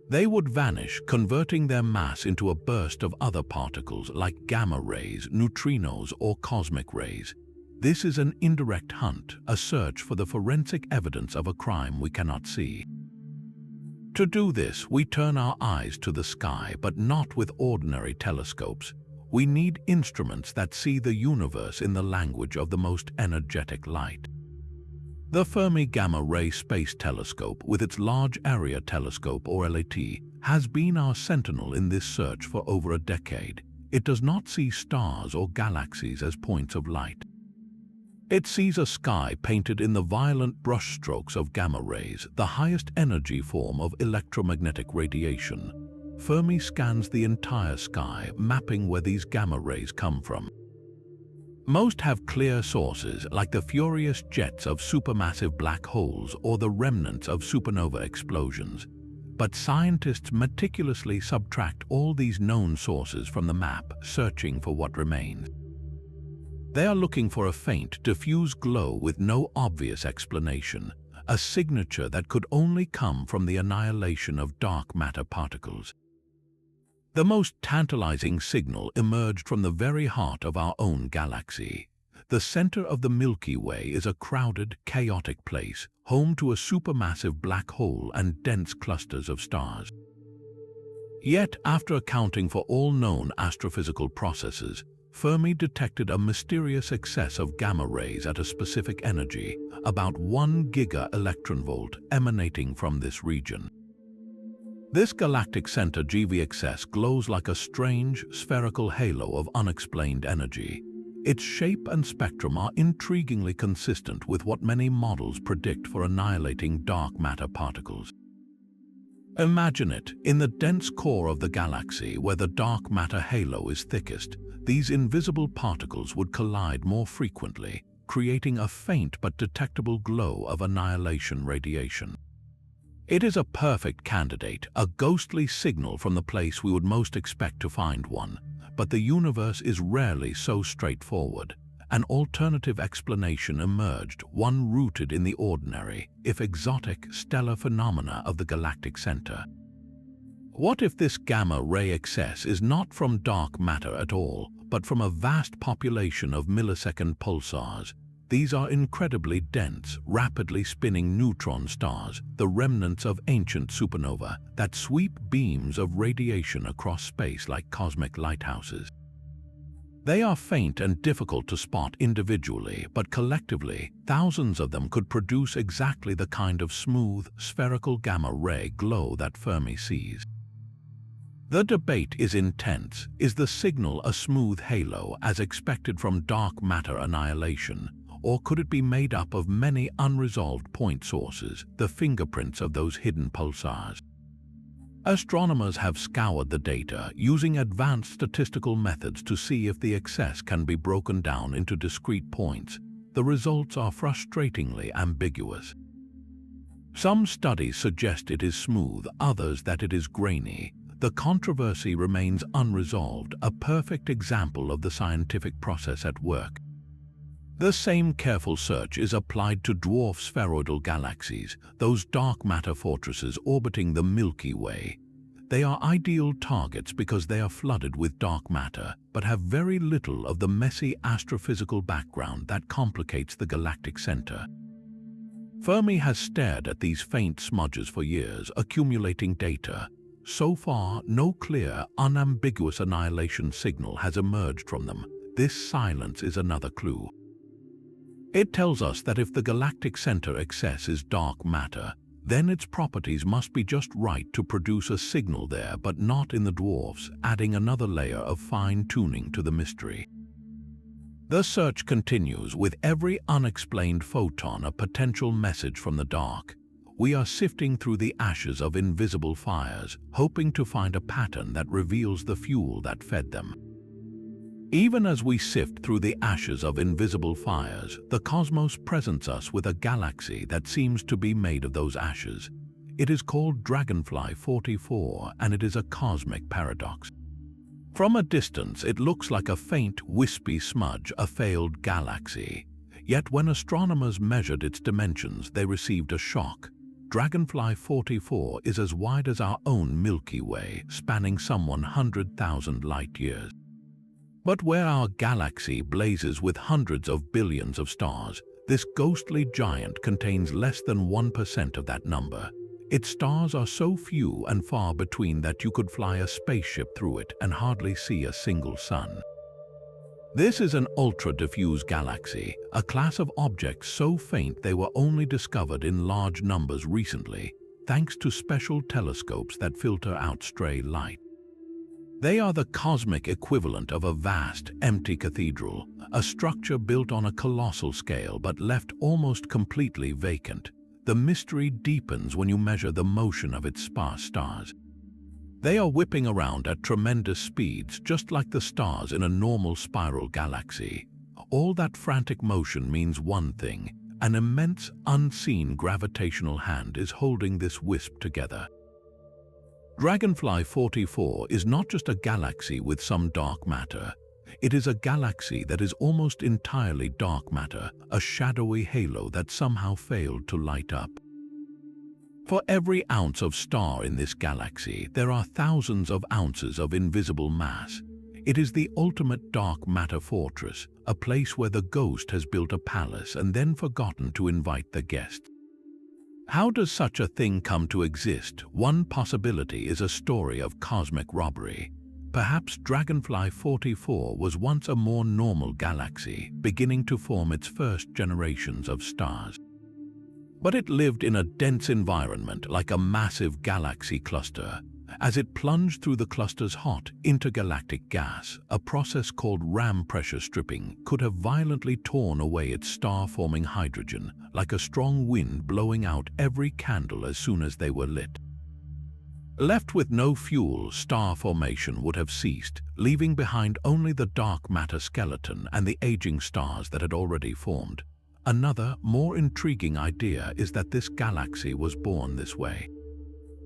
They would vanish, converting their mass into a burst of other particles like gamma rays, neutrinos, or cosmic rays. This is an indirect hunt, a search for the forensic evidence of a crime we cannot see. To do this, we turn our eyes to the sky, but not with ordinary telescopes. We need instruments that see the universe in the language of the most energetic light. The Fermi Gamma Ray Space Telescope, with its Large Area Telescope or LAT, has been our sentinel in this search for over a decade. It does not see stars or galaxies as points of light. It sees a sky painted in the violent brushstrokes of gamma rays, the highest energy form of electromagnetic radiation. Fermi scans the entire sky, mapping where these gamma rays come from. Most have clear sources, like the furious jets of supermassive black holes or the remnants of supernova explosions. But scientists meticulously subtract all these known sources from the map, searching for what remains. They are looking for a faint, diffuse glow with no obvious explanation, a signature that could only come from the annihilation of dark matter particles. The most tantalizing signal emerged from the very heart of our own galaxy. The center of the Milky Way is a crowded, chaotic place, home to a supermassive black hole and dense clusters of stars. Yet, after accounting for all known astrophysical processes, Fermi detected a mysterious excess of gamma rays at a specific energy, about 1 giga-electronvolt, emanating from this region. This galactic center GV excess glows like a strange, spherical halo of unexplained energy. Its shape and spectrum are intriguingly consistent with what many models predict for annihilating dark matter particles. Imagine it, in the dense core of the galaxy where the dark matter halo is thickest, these invisible particles would collide more frequently, creating a faint but detectable glow of annihilation radiation. It is a perfect candidate, a ghostly signal from the place we would most expect to find one, but the universe is rarely so straightforward. An alternative explanation emerged, one rooted in the ordinary, if exotic, stellar phenomena of the galactic center. What if this gamma-ray excess is not from dark matter at all, but from a vast population of millisecond pulsars? These are incredibly dense, rapidly spinning neutron stars, the remnants of ancient supernova that sweep beams of radiation across space like cosmic lighthouses. They are faint and difficult to spot individually, but collectively, thousands of them could produce exactly the kind of smooth, spherical gamma-ray glow that Fermi sees. The debate is intense. Is the signal a smooth halo, as expected from dark matter annihilation, or could it be made up of many unresolved point sources, the fingerprints of those hidden pulsars? Astronomers have scoured the data, using advanced statistical methods to see if the excess can be broken down into discrete points. The results are frustratingly ambiguous. Some studies suggest it is smooth, others that it is grainy. The controversy remains unresolved, a perfect example of the scientific process at work. The same careful search is applied to dwarf spheroidal galaxies, those dark matter fortresses orbiting the Milky Way. They are ideal targets because they are flooded with dark matter, but have very little of the messy astrophysical background that complicates the galactic center. Fermi has stared at these faint smudges for years, accumulating data. So far, no clear, unambiguous annihilation signal has emerged from them. This silence is another clue. It tells us that if the galactic center excess is dark matter, then its properties must be just right to produce a signal there, but not in the dwarfs, adding another layer of fine-tuning to the mystery. The search continues, with every unexplained photon a potential message from the dark. we are sifting through the ashes of invisible fires, hoping to find a pattern that reveals the fuel that fed them. Even as we sift through the ashes of invisible fires, the cosmos presents us with a galaxy that seems to be made of those ashes. It is called Dragonfly 44, and it is a cosmic paradox. From a distance, it looks like a faint, wispy smudge, a failed galaxy. Yet when astronomers measured its dimensions, they received a shock. Dragonfly 44 is as wide as our own Milky Way, spanning some 100,000 light-years. But where our galaxy blazes with hundreds of billions of stars, this ghostly giant contains less than 1% of that number. Its stars are so few and far between that you could fly a spaceship through it and hardly see a single sun. This is an ultra-diffuse galaxy, a class of objects so faint they were only discovered in large numbers recently, thanks to special telescopes that filter out stray light. They are the cosmic equivalent of a vast, empty cathedral, a structure built on a colossal scale but left almost completely vacant. The mystery deepens when you measure the motion of its sparse stars. They are whipping around at tremendous speeds, just like the stars in a normal spiral galaxy. All that frantic motion means one thing: an immense, unseen gravitational hand is holding this wisp together. Dragonfly 44 is not just a galaxy with some dark matter. It is a galaxy that is almost entirely dark matter, a shadowy halo that somehow failed to light up. For every ounce of star in this galaxy, there are thousands of ounces of invisible mass. It is the ultimate dark matter fortress, a place where the ghost has built a palace and then forgotten to invite the guests. How does such a thing come to exist? One possibility is a story of cosmic robbery. Perhaps Dragonfly 44 was once a more normal galaxy, beginning to form its first generations of stars. But it lived in a dense environment like a massive galaxy cluster. As it plunged through the cluster's hot, intergalactic gas, a process called ram pressure stripping could have violently torn away its star-forming hydrogen, like a strong wind blowing out every candle as soon as they were lit. Left with no fuel, star formation would have ceased, leaving behind only the dark matter skeleton and the aging stars that had already formed. Another, more intriguing idea is that this galaxy was born this way.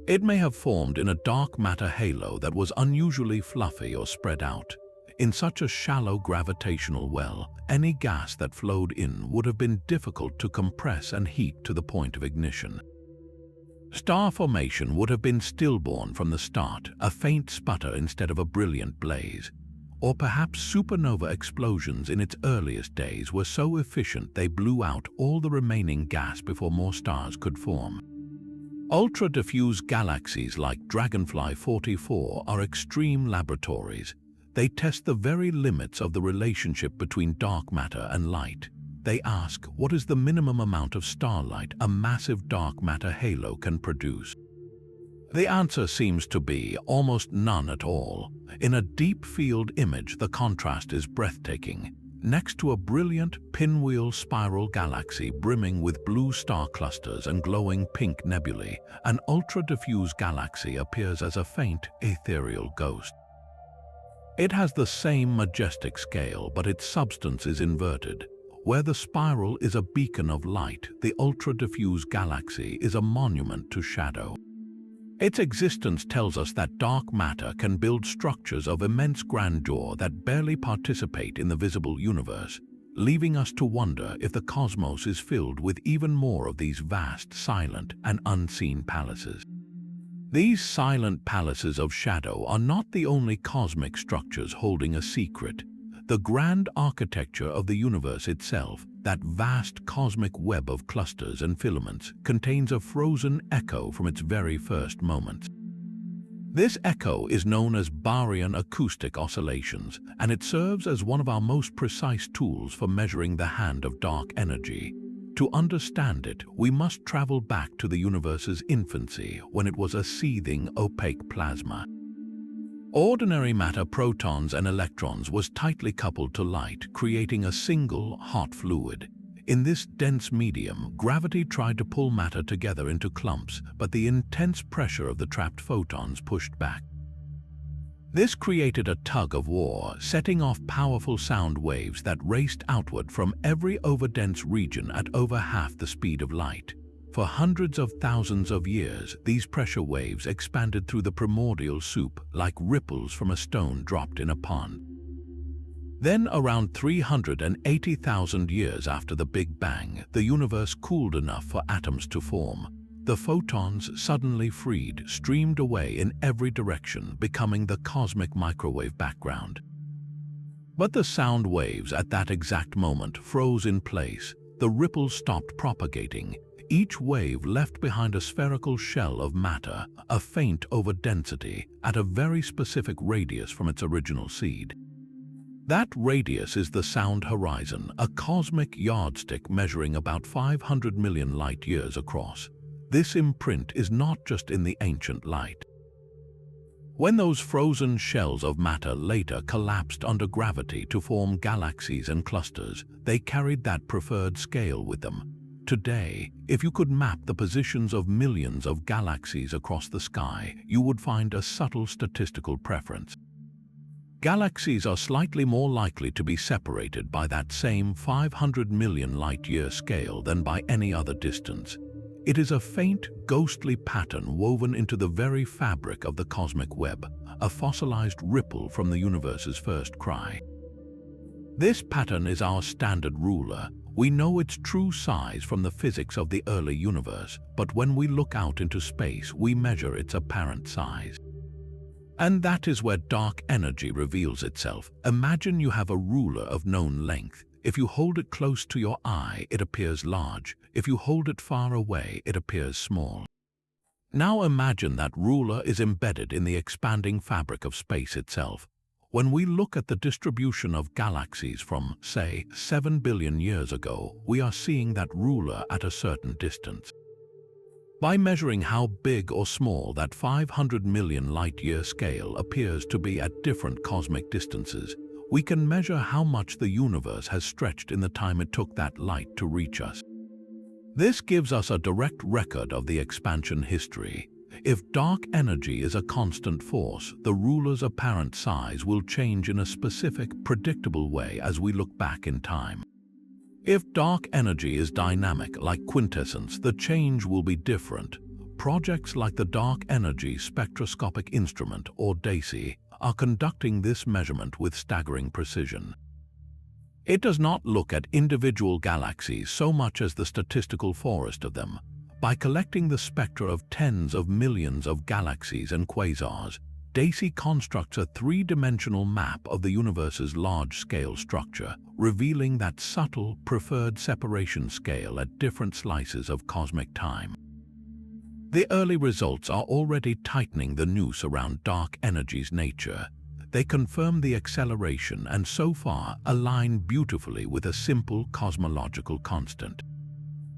It may have formed in a dark matter halo that was unusually fluffy or spread out. In such a shallow gravitational well, any gas that flowed in would have been difficult to compress and heat to the point of ignition. Star formation would have been stillborn from the start, a faint sputter instead of a brilliant blaze. Or perhaps supernova explosions in its earliest days were so efficient they blew out all the remaining gas before more stars could form. Ultra-diffuse galaxies like Dragonfly 44 are extreme laboratories. They test the very limits of the relationship between dark matter and light. They ask, what is the minimum amount of starlight a massive dark matter halo can produce? The answer seems to be almost none at all. In a deep field image, the contrast is breathtaking. Next to a brilliant pinwheel spiral galaxy brimming with blue star clusters and glowing pink nebulae, an ultra-diffuse galaxy appears as a faint, ethereal ghost. It has the same majestic scale, but its substance is inverted. Where the spiral is a beacon of light, the ultra-diffuse galaxy is a monument to shadow. Its existence tells us that dark matter can build structures of immense grandeur that barely participate in the visible universe, leaving us to wonder if the cosmos is filled with even more of these vast, silent, and unseen palaces. These silent palaces of shadow are not the only cosmic structures holding a secret. The grand architecture of the universe itself, that vast cosmic web of clusters and filaments, contains a frozen echo from its very first moments. This echo is known as baryon acoustic oscillations, and it serves as one of our most precise tools for measuring the hand of dark energy. To understand it, we must travel back to the universe's infancy, when it was a seething, opaque plasma. Ordinary matter, protons and electrons, was tightly coupled to light, creating a single, hot fluid. In this dense medium, gravity tried to pull matter together into clumps, but the intense pressure of the trapped photons pushed back. This created a tug-of-war, setting off powerful sound waves that raced outward from every overdense region at over half the speed of light. For hundreds of thousands of years, these pressure waves expanded through the primordial soup like ripples from a stone dropped in a pond. Then, around 380,000 years after the Big Bang, the universe cooled enough for atoms to form. The photons, suddenly freed, streamed away in every direction, becoming the cosmic microwave background. But the sound waves at that exact moment froze in place. The ripples stopped propagating. Each wave left behind a spherical shell of matter, a faint overdensity, at a very specific radius from its original seed. That radius is the sound horizon, a cosmic yardstick measuring about 500 million light-years across. This imprint is not just in the ancient light. When those frozen shells of matter later collapsed under gravity to form galaxies and clusters, they carried that preferred scale with them. Today, if you could map the positions of millions of galaxies across the sky, you would find a subtle statistical preference. Galaxies are slightly more likely to be separated by that same 500 million light-year scale than by any other distance. It is a faint, ghostly pattern woven into the very fabric of the cosmic web, a fossilized ripple from the universe's first cry. This pattern is our standard ruler. We know its true size from the physics of the early universe, but when we look out into space, we measure its apparent size. And that is where dark energy reveals itself. Imagine you have a ruler of known length. If you hold it close to your eye, it appears large. If you hold it far away, it appears small. Now imagine that ruler is embedded in the expanding fabric of space itself. When we look at the distribution of galaxies from, say, 7 billion years ago, we are seeing that ruler at a certain distance. By measuring how big or small that 500 million light-year scale appears to be at different cosmic distances, we can measure how much the universe has stretched in the time it took that light to reach us. This gives us a direct record of the expansion history. If dark energy is a constant force, the ruler's apparent size will change in a specific, predictable way as we look back in time. If dark energy is dynamic like quintessence, the change will be different. Projects like the Dark Energy Spectroscopic Instrument, or DESI, are conducting this measurement with staggering precision. It does not look at individual galaxies so much as the statistical forest of them. By collecting the spectra of tens of millions of galaxies and quasars, DESI constructs a three-dimensional map of the universe's large-scale structure, revealing that subtle, preferred separation scale at different slices of cosmic time. The early results are already tightening the noose around dark energy's nature. They confirm the acceleration and so far align beautifully with a simple cosmological constant.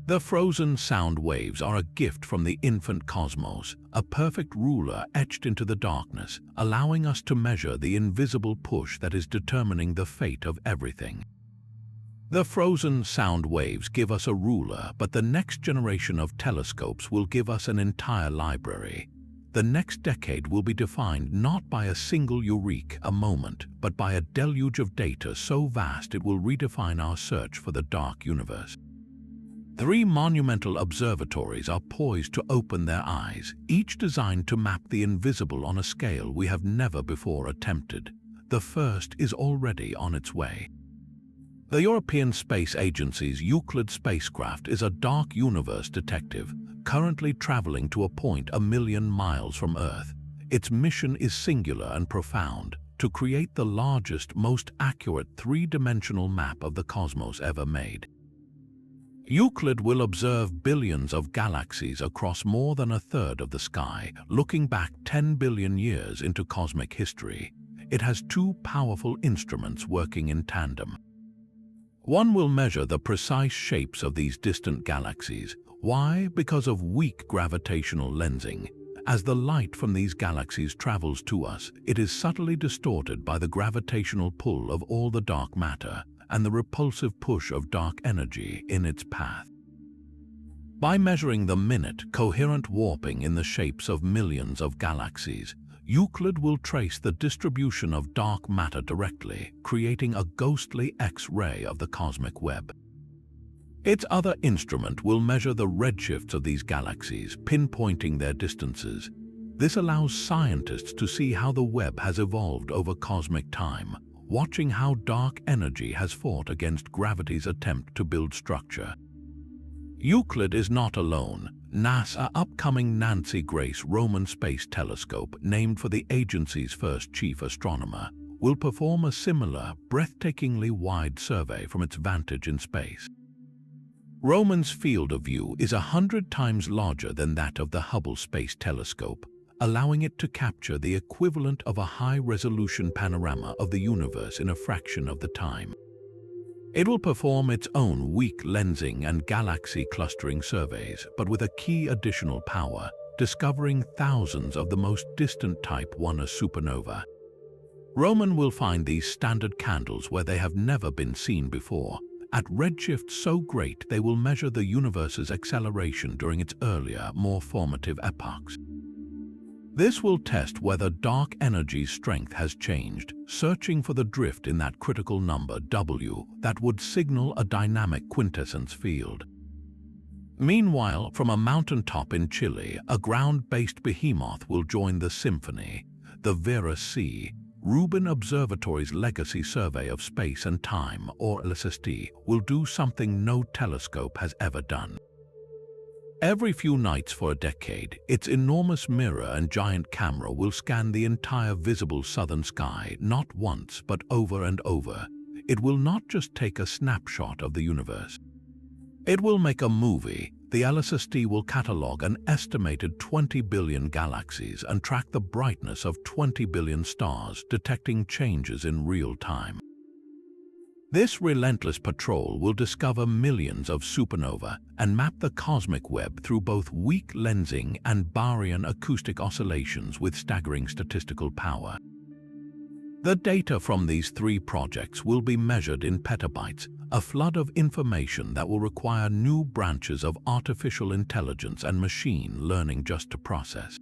The frozen sound waves are a gift from the infant cosmos, a perfect ruler etched into the darkness, allowing us to measure the invisible push that is determining the fate of everything. The frozen sound waves give us a ruler, but the next generation of telescopes will give us an entire library. The next decade will be defined not by a single eureka, a moment, but by a deluge of data so vast it will redefine our search for the dark universe. 3 monumental observatories are poised to open their eyes, each designed to map the invisible on a scale we have never before attempted. The first is already on its way. The European Space Agency's Euclid spacecraft is a dark universe detective, currently traveling to a point 1 million miles from Earth. Its mission is singular and profound: to create the largest, most accurate three-dimensional map of the cosmos ever made. Euclid will observe billions of galaxies across more than a third of the sky, looking back 10 billion years into cosmic history. It has 2 powerful instruments working in tandem. One will measure the precise shapes of these distant galaxies. Why? Because of weak gravitational lensing. As the light from these galaxies travels to us, it is subtly distorted by the gravitational pull of all the dark matter, and the repulsive push of dark energy in its path. By measuring the minute coherent warping in the shapes of millions of galaxies, Euclid will trace the distribution of dark matter directly, creating a ghostly X-ray of the cosmic web. Its other instrument will measure the redshifts of these galaxies, pinpointing their distances. This allows scientists to see how the web has evolved over cosmic time, watching how dark energy has fought against gravity's attempt to build structure. Euclid is not alone. NASA's upcoming Nancy Grace Roman Space Telescope, named for the agency's first chief astronomer, will perform a similar, breathtakingly wide survey from its vantage in space. Roman's field of view is 100 times larger than that of the Hubble Space Telescope, allowing it to capture the equivalent of a high-resolution panorama of the universe in a fraction of the time. It will perform its own weak lensing and galaxy clustering surveys, but with a key additional power, discovering thousands of the most distant Type 1 supernova. Roman will find these standard candles where they have never been seen before, at redshifts so great they will measure the universe's acceleration during its earlier, more formative epochs. This will test whether dark energy's strength has changed, searching for the drift in that critical number W that would signal a dynamic quintessence field. Meanwhile, from a mountaintop in Chile, a ground-based behemoth will join the symphony. The Vera C. Rubin Observatory's Legacy Survey of Space and Time, or LSST, will do something no telescope has ever done. Every few nights for a decade, its enormous mirror and giant camera will scan the entire visible southern sky, not once but over and over. It will not just take a snapshot of the universe. It will make a movie. The LSST will catalog an estimated 20 billion galaxies and track the brightness of 20 billion stars, detecting changes in real time. This relentless patrol will discover millions of supernovae and map the cosmic web through both weak lensing and Barrian acoustic oscillations with staggering statistical power. The data from these three projects will be measured in petabytes, a flood of information that will require new branches of artificial intelligence and machine learning just to process.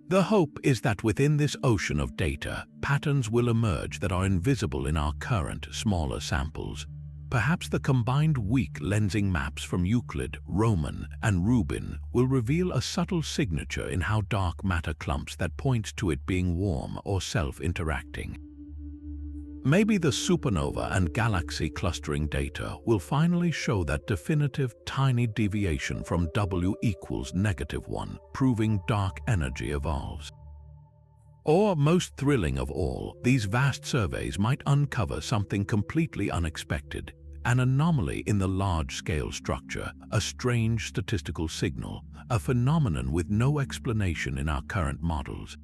The hope is that within this ocean of data, patterns will emerge that are invisible in our current, smaller samples. Perhaps the combined weak lensing maps from Euclid, Roman, and Rubin will reveal a subtle signature in how dark matter clumps that points to it being warm or self-interacting. Maybe the supernova and galaxy clustering data will finally show that definitive tiny deviation from W equals -1, proving dark energy evolves. Or, most thrilling of all, these vast surveys might uncover something completely unexpected, an anomaly in the large-scale structure, a strange statistical signal, a phenomenon with no explanation in our current models.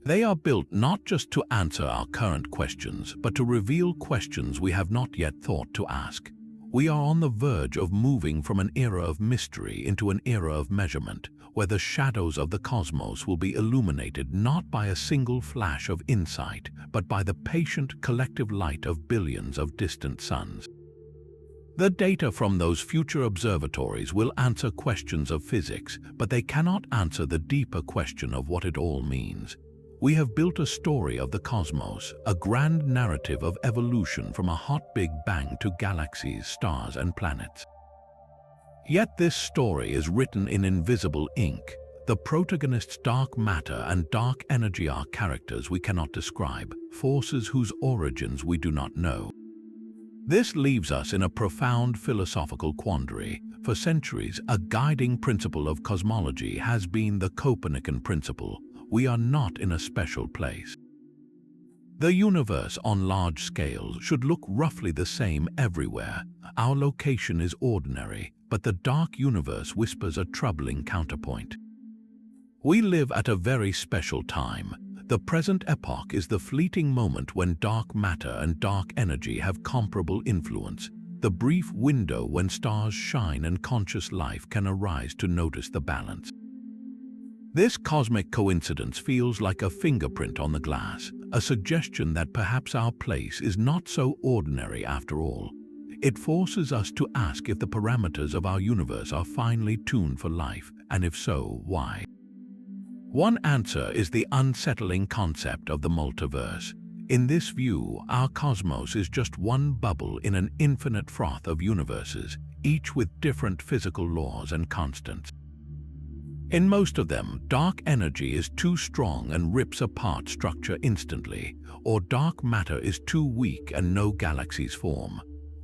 They are built not just to answer our current questions, but to reveal questions we have not yet thought to ask. We are on the verge of moving from an era of mystery into an era of measurement, where the shadows of the cosmos will be illuminated not by a single flash of insight, but by the patient collective light of billions of distant suns. The data from those future observatories will answer questions of physics, but they cannot answer the deeper question of what it all means. We have built a story of the cosmos, a grand narrative of evolution from a hot Big Bang to galaxies, stars, and planets. Yet this story is written in invisible ink. The protagonist's dark matter and dark energy are characters we cannot describe, forces whose origins we do not know. This leaves us in a profound philosophical quandary. For centuries, a guiding principle of cosmology has been the Copernican principle. We are not in a special place. The universe on large scales should look roughly the same everywhere. Our location is ordinary, but the dark universe whispers a troubling counterpoint. We live at a very special time. The present epoch is the fleeting moment when dark matter and dark energy have comparable influence, the brief window when stars shine and conscious life can arise to notice the balance. This cosmic coincidence feels like a fingerprint on the glass, a suggestion that perhaps our place is not so ordinary after all. It forces us to ask if the parameters of our universe are finely tuned for life, and if so, why. One answer is the unsettling concept of the multiverse. In this view, our cosmos is just one bubble in an infinite froth of universes, each with different physical laws and constants. In most of them, dark energy is too strong and rips apart structure instantly, or dark matter is too weak and no galaxies form.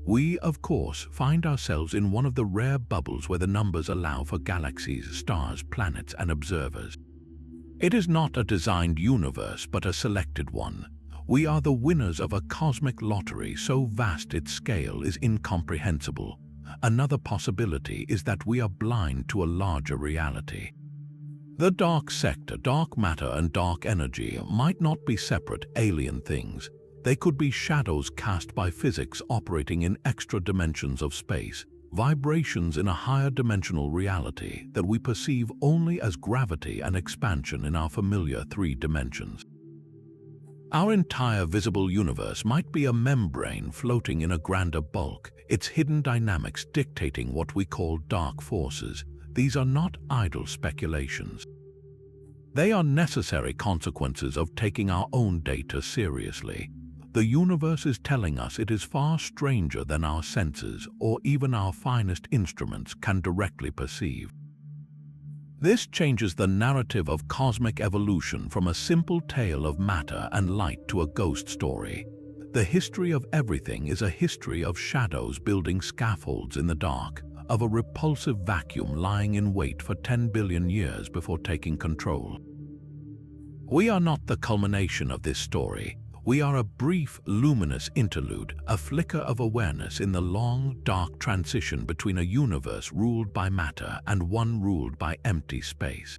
We, of course, find ourselves in one of the rare bubbles where the numbers allow for galaxies, stars, planets, and observers. It is not a designed universe, but a selected one. We are the winners of a cosmic lottery so vast its scale is incomprehensible. Another possibility is that we are blind to a larger reality. The dark sector, dark matter, and dark energy might not be separate alien things. They could be shadows cast by physics operating in extra dimensions of space, vibrations in a higher dimensional reality that we perceive only as gravity and expansion in our familiar 3 dimensions. Our entire visible universe might be a membrane floating in a grander bulk, its hidden dynamics dictating what we call dark forces. These are not idle speculations. They are necessary consequences of taking our own data seriously. The universe is telling us it is far stranger than our senses or even our finest instruments can directly perceive. This changes the narrative of cosmic evolution from a simple tale of matter and light to a ghost story. The history of everything is a history of shadows building scaffolds in the dark, of a repulsive vacuum lying in wait for 10 billion years before taking control. We are not the culmination of this story. We are a brief, luminous interlude, a flicker of awareness in the long, dark transition between a universe ruled by matter and one ruled by empty space.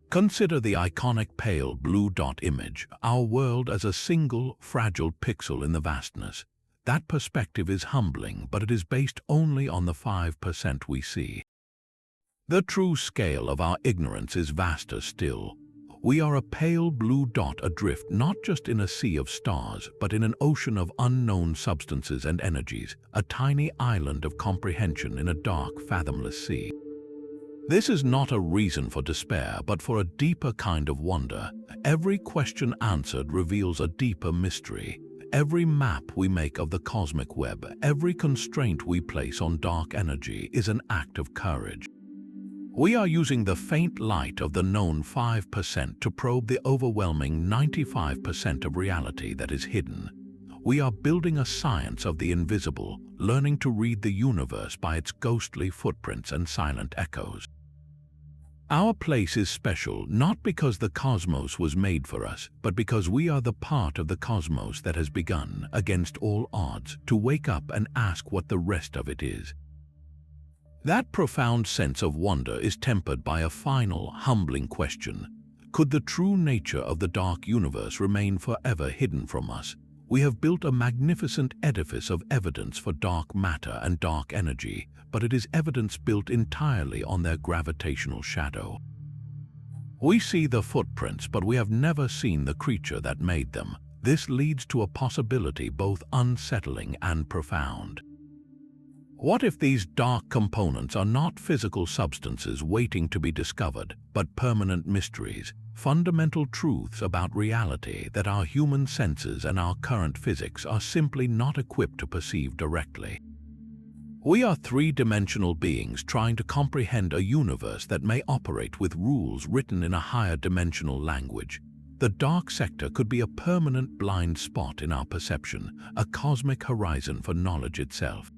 Consider the iconic pale blue dot image, our world as a single, fragile pixel in the vastness. That perspective is humbling, but it is based only on the 5% we see. The true scale of our ignorance is vaster still. We are a pale blue dot adrift not just in a sea of stars, but in an ocean of unknown substances and energies, a tiny island of comprehension in a dark, fathomless sea. This is not a reason for despair, but for a deeper kind of wonder. Every question answered reveals a deeper mystery. Every map we make of the cosmic web, every constraint we place on dark energy is an act of courage. We are using the faint light of the known 5% to probe the overwhelming 95% of reality that is hidden. We are building a science of the invisible, learning to read the universe by its ghostly footprints and silent echoes. Our place is special not because the cosmos was made for us, but because we are the part of the cosmos that has begun, against all odds, to wake up and ask what the rest of it is. That profound sense of wonder is tempered by a final, humbling question. Could the true nature of the dark universe remain forever hidden from us? We have built a magnificent edifice of evidence for dark matter and dark energy, but it is evidence built entirely on their gravitational shadow. We see the footprints, but we have never seen the creature that made them. This leads to a possibility both unsettling and profound. What if these dark components are not physical substances waiting to be discovered, but permanent mysteries, fundamental truths about reality that our human senses and our current physics are simply not equipped to perceive directly? We are three-dimensional beings trying to comprehend a universe that may operate with rules written in a higher dimensional language. The dark sector could be a permanent blind spot in our perception, a cosmic horizon for knowledge itself.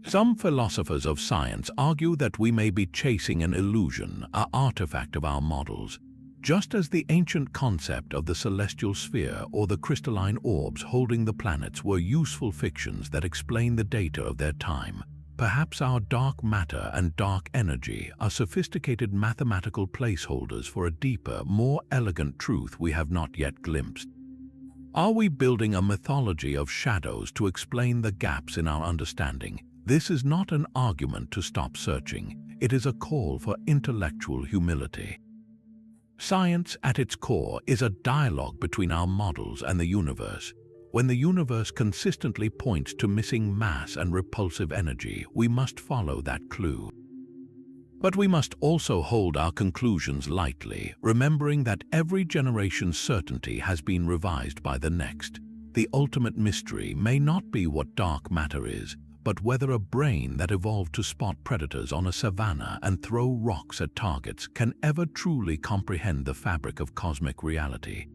Some philosophers of science argue that we may be chasing an illusion, an artifact of our models. Just as the ancient concept of the celestial sphere or the crystalline orbs holding the planets were useful fictions that explain the data of their time, perhaps our dark matter and dark energy are sophisticated mathematical placeholders for a deeper, more elegant truth we have not yet glimpsed. Are we building a mythology of shadows to explain the gaps in our understanding? This is not an argument to stop searching. It is a call for intellectual humility. Science, at its core, is a dialogue between our models and the universe. When the universe consistently points to missing mass and repulsive energy, we must follow that clue. But we must also hold our conclusions lightly, remembering that every generation's certainty has been revised by the next. The ultimate mystery may not be what dark matter is, but whether a brain that evolved to spot predators on a savanna and throw rocks at targets can ever truly comprehend the fabric of cosmic reality.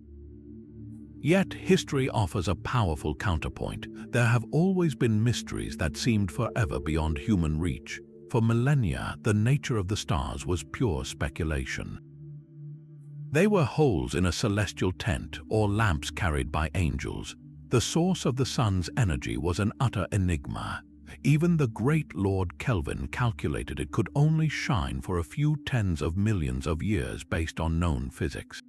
Yet, history offers a powerful counterpoint. There have always been mysteries that seemed forever beyond human reach. For millennia, the nature of the stars was pure speculation. They were holes in a celestial tent or lamps carried by angels. The source of the sun's energy was an utter enigma. Even the great Lord Kelvin calculated it could only shine for a few tens of millions of years based on known physics.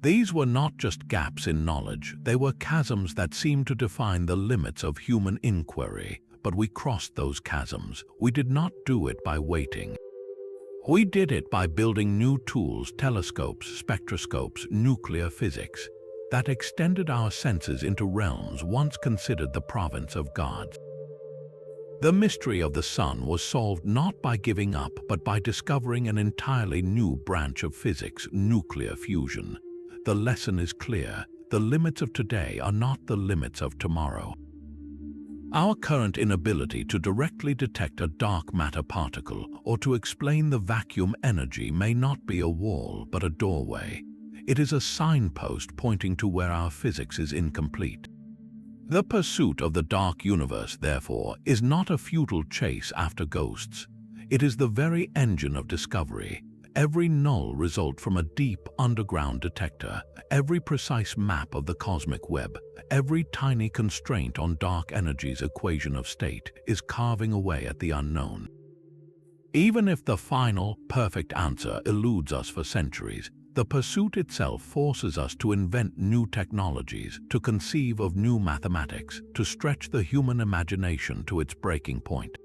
These were not just gaps in knowledge, they were chasms that seemed to define the limits of human inquiry. But we crossed those chasms. We did not do it by waiting. We did it by building new tools, telescopes, spectroscopes, nuclear physics, that extended our senses into realms once considered the province of gods. The mystery of the sun was solved not by giving up, but by discovering an entirely new branch of physics, nuclear fusion. The lesson is clear. The limits of today are not the limits of tomorrow. Our current inability to directly detect a dark matter particle or to explain the vacuum energy may not be a wall but a doorway. It is a signpost pointing to where our physics is incomplete. The pursuit of the dark universe, therefore, is not a futile chase after ghosts. It is the very engine of discovery. Every null result from a deep underground detector, every precise map of the cosmic web, every tiny constraint on dark energy's equation of state is carving away at the unknown. Even if the final, perfect answer eludes us for centuries, the pursuit itself forces us to invent new technologies, to conceive of new mathematics, to stretch the human imagination to its breaking point.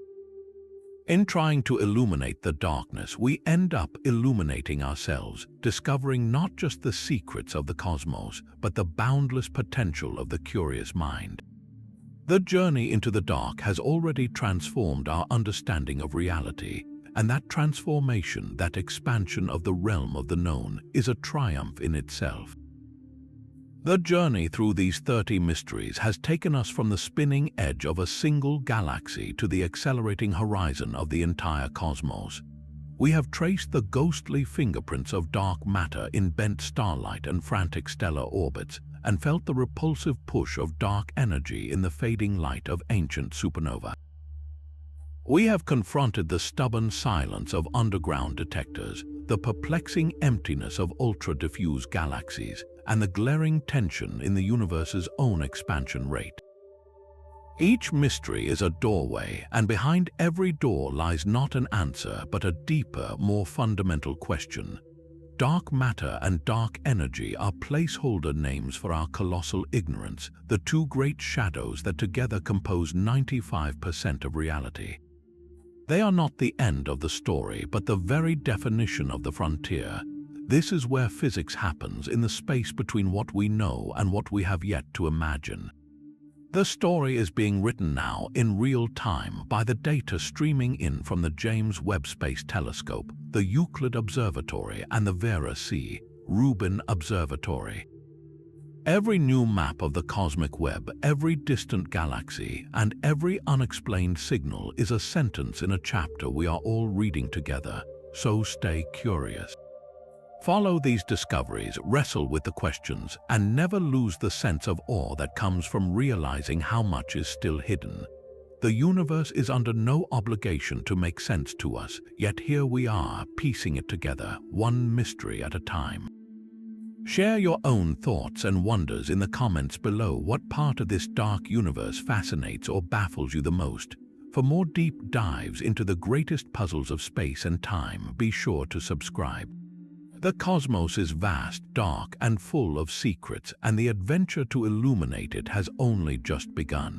In trying to illuminate the darkness, we end up illuminating ourselves, discovering not just the secrets of the cosmos, but the boundless potential of the curious mind. The journey into the dark has already transformed our understanding of reality, and that transformation, that expansion of the realm of the known, is a triumph in itself. The journey through these 30 mysteries has taken us from the spinning edge of a single galaxy to the accelerating horizon of the entire cosmos. We have traced the ghostly fingerprints of dark matter in bent starlight and frantic stellar orbits, and felt the repulsive push of dark energy in the fading light of ancient supernova. We have confronted the stubborn silence of underground detectors, the perplexing emptiness of ultra-diffuse galaxies, and the glaring tension in the universe's own expansion rate. Each mystery is a doorway, and behind every door lies not an answer but a deeper, more fundamental question. Dark matter and dark energy are placeholder names for our colossal ignorance, the two great shadows that together compose 95% of reality. They are not the end of the story, but the very definition of the frontier. This is where physics happens, in the space between what we know and what we have yet to imagine. The story is being written now in real time by the data streaming in from the James Webb Space Telescope, the Euclid Observatory, and the Vera C. Rubin Observatory. Every new map of the cosmic web, every distant galaxy, and every unexplained signal is a sentence in a chapter we are all reading together. So stay curious. Follow these discoveries, wrestle with the questions, and never lose the sense of awe that comes from realizing how much is still hidden. The universe is under no obligation to make sense to us, yet here we are, piecing it together, one mystery at a time. Share your own thoughts and wonders in the comments below. What part of this dark universe fascinates or baffles you the most? For more deep dives into the greatest puzzles of space and time, be sure to subscribe. The cosmos is vast, dark, and full of secrets, and the adventure to illuminate it has only just begun.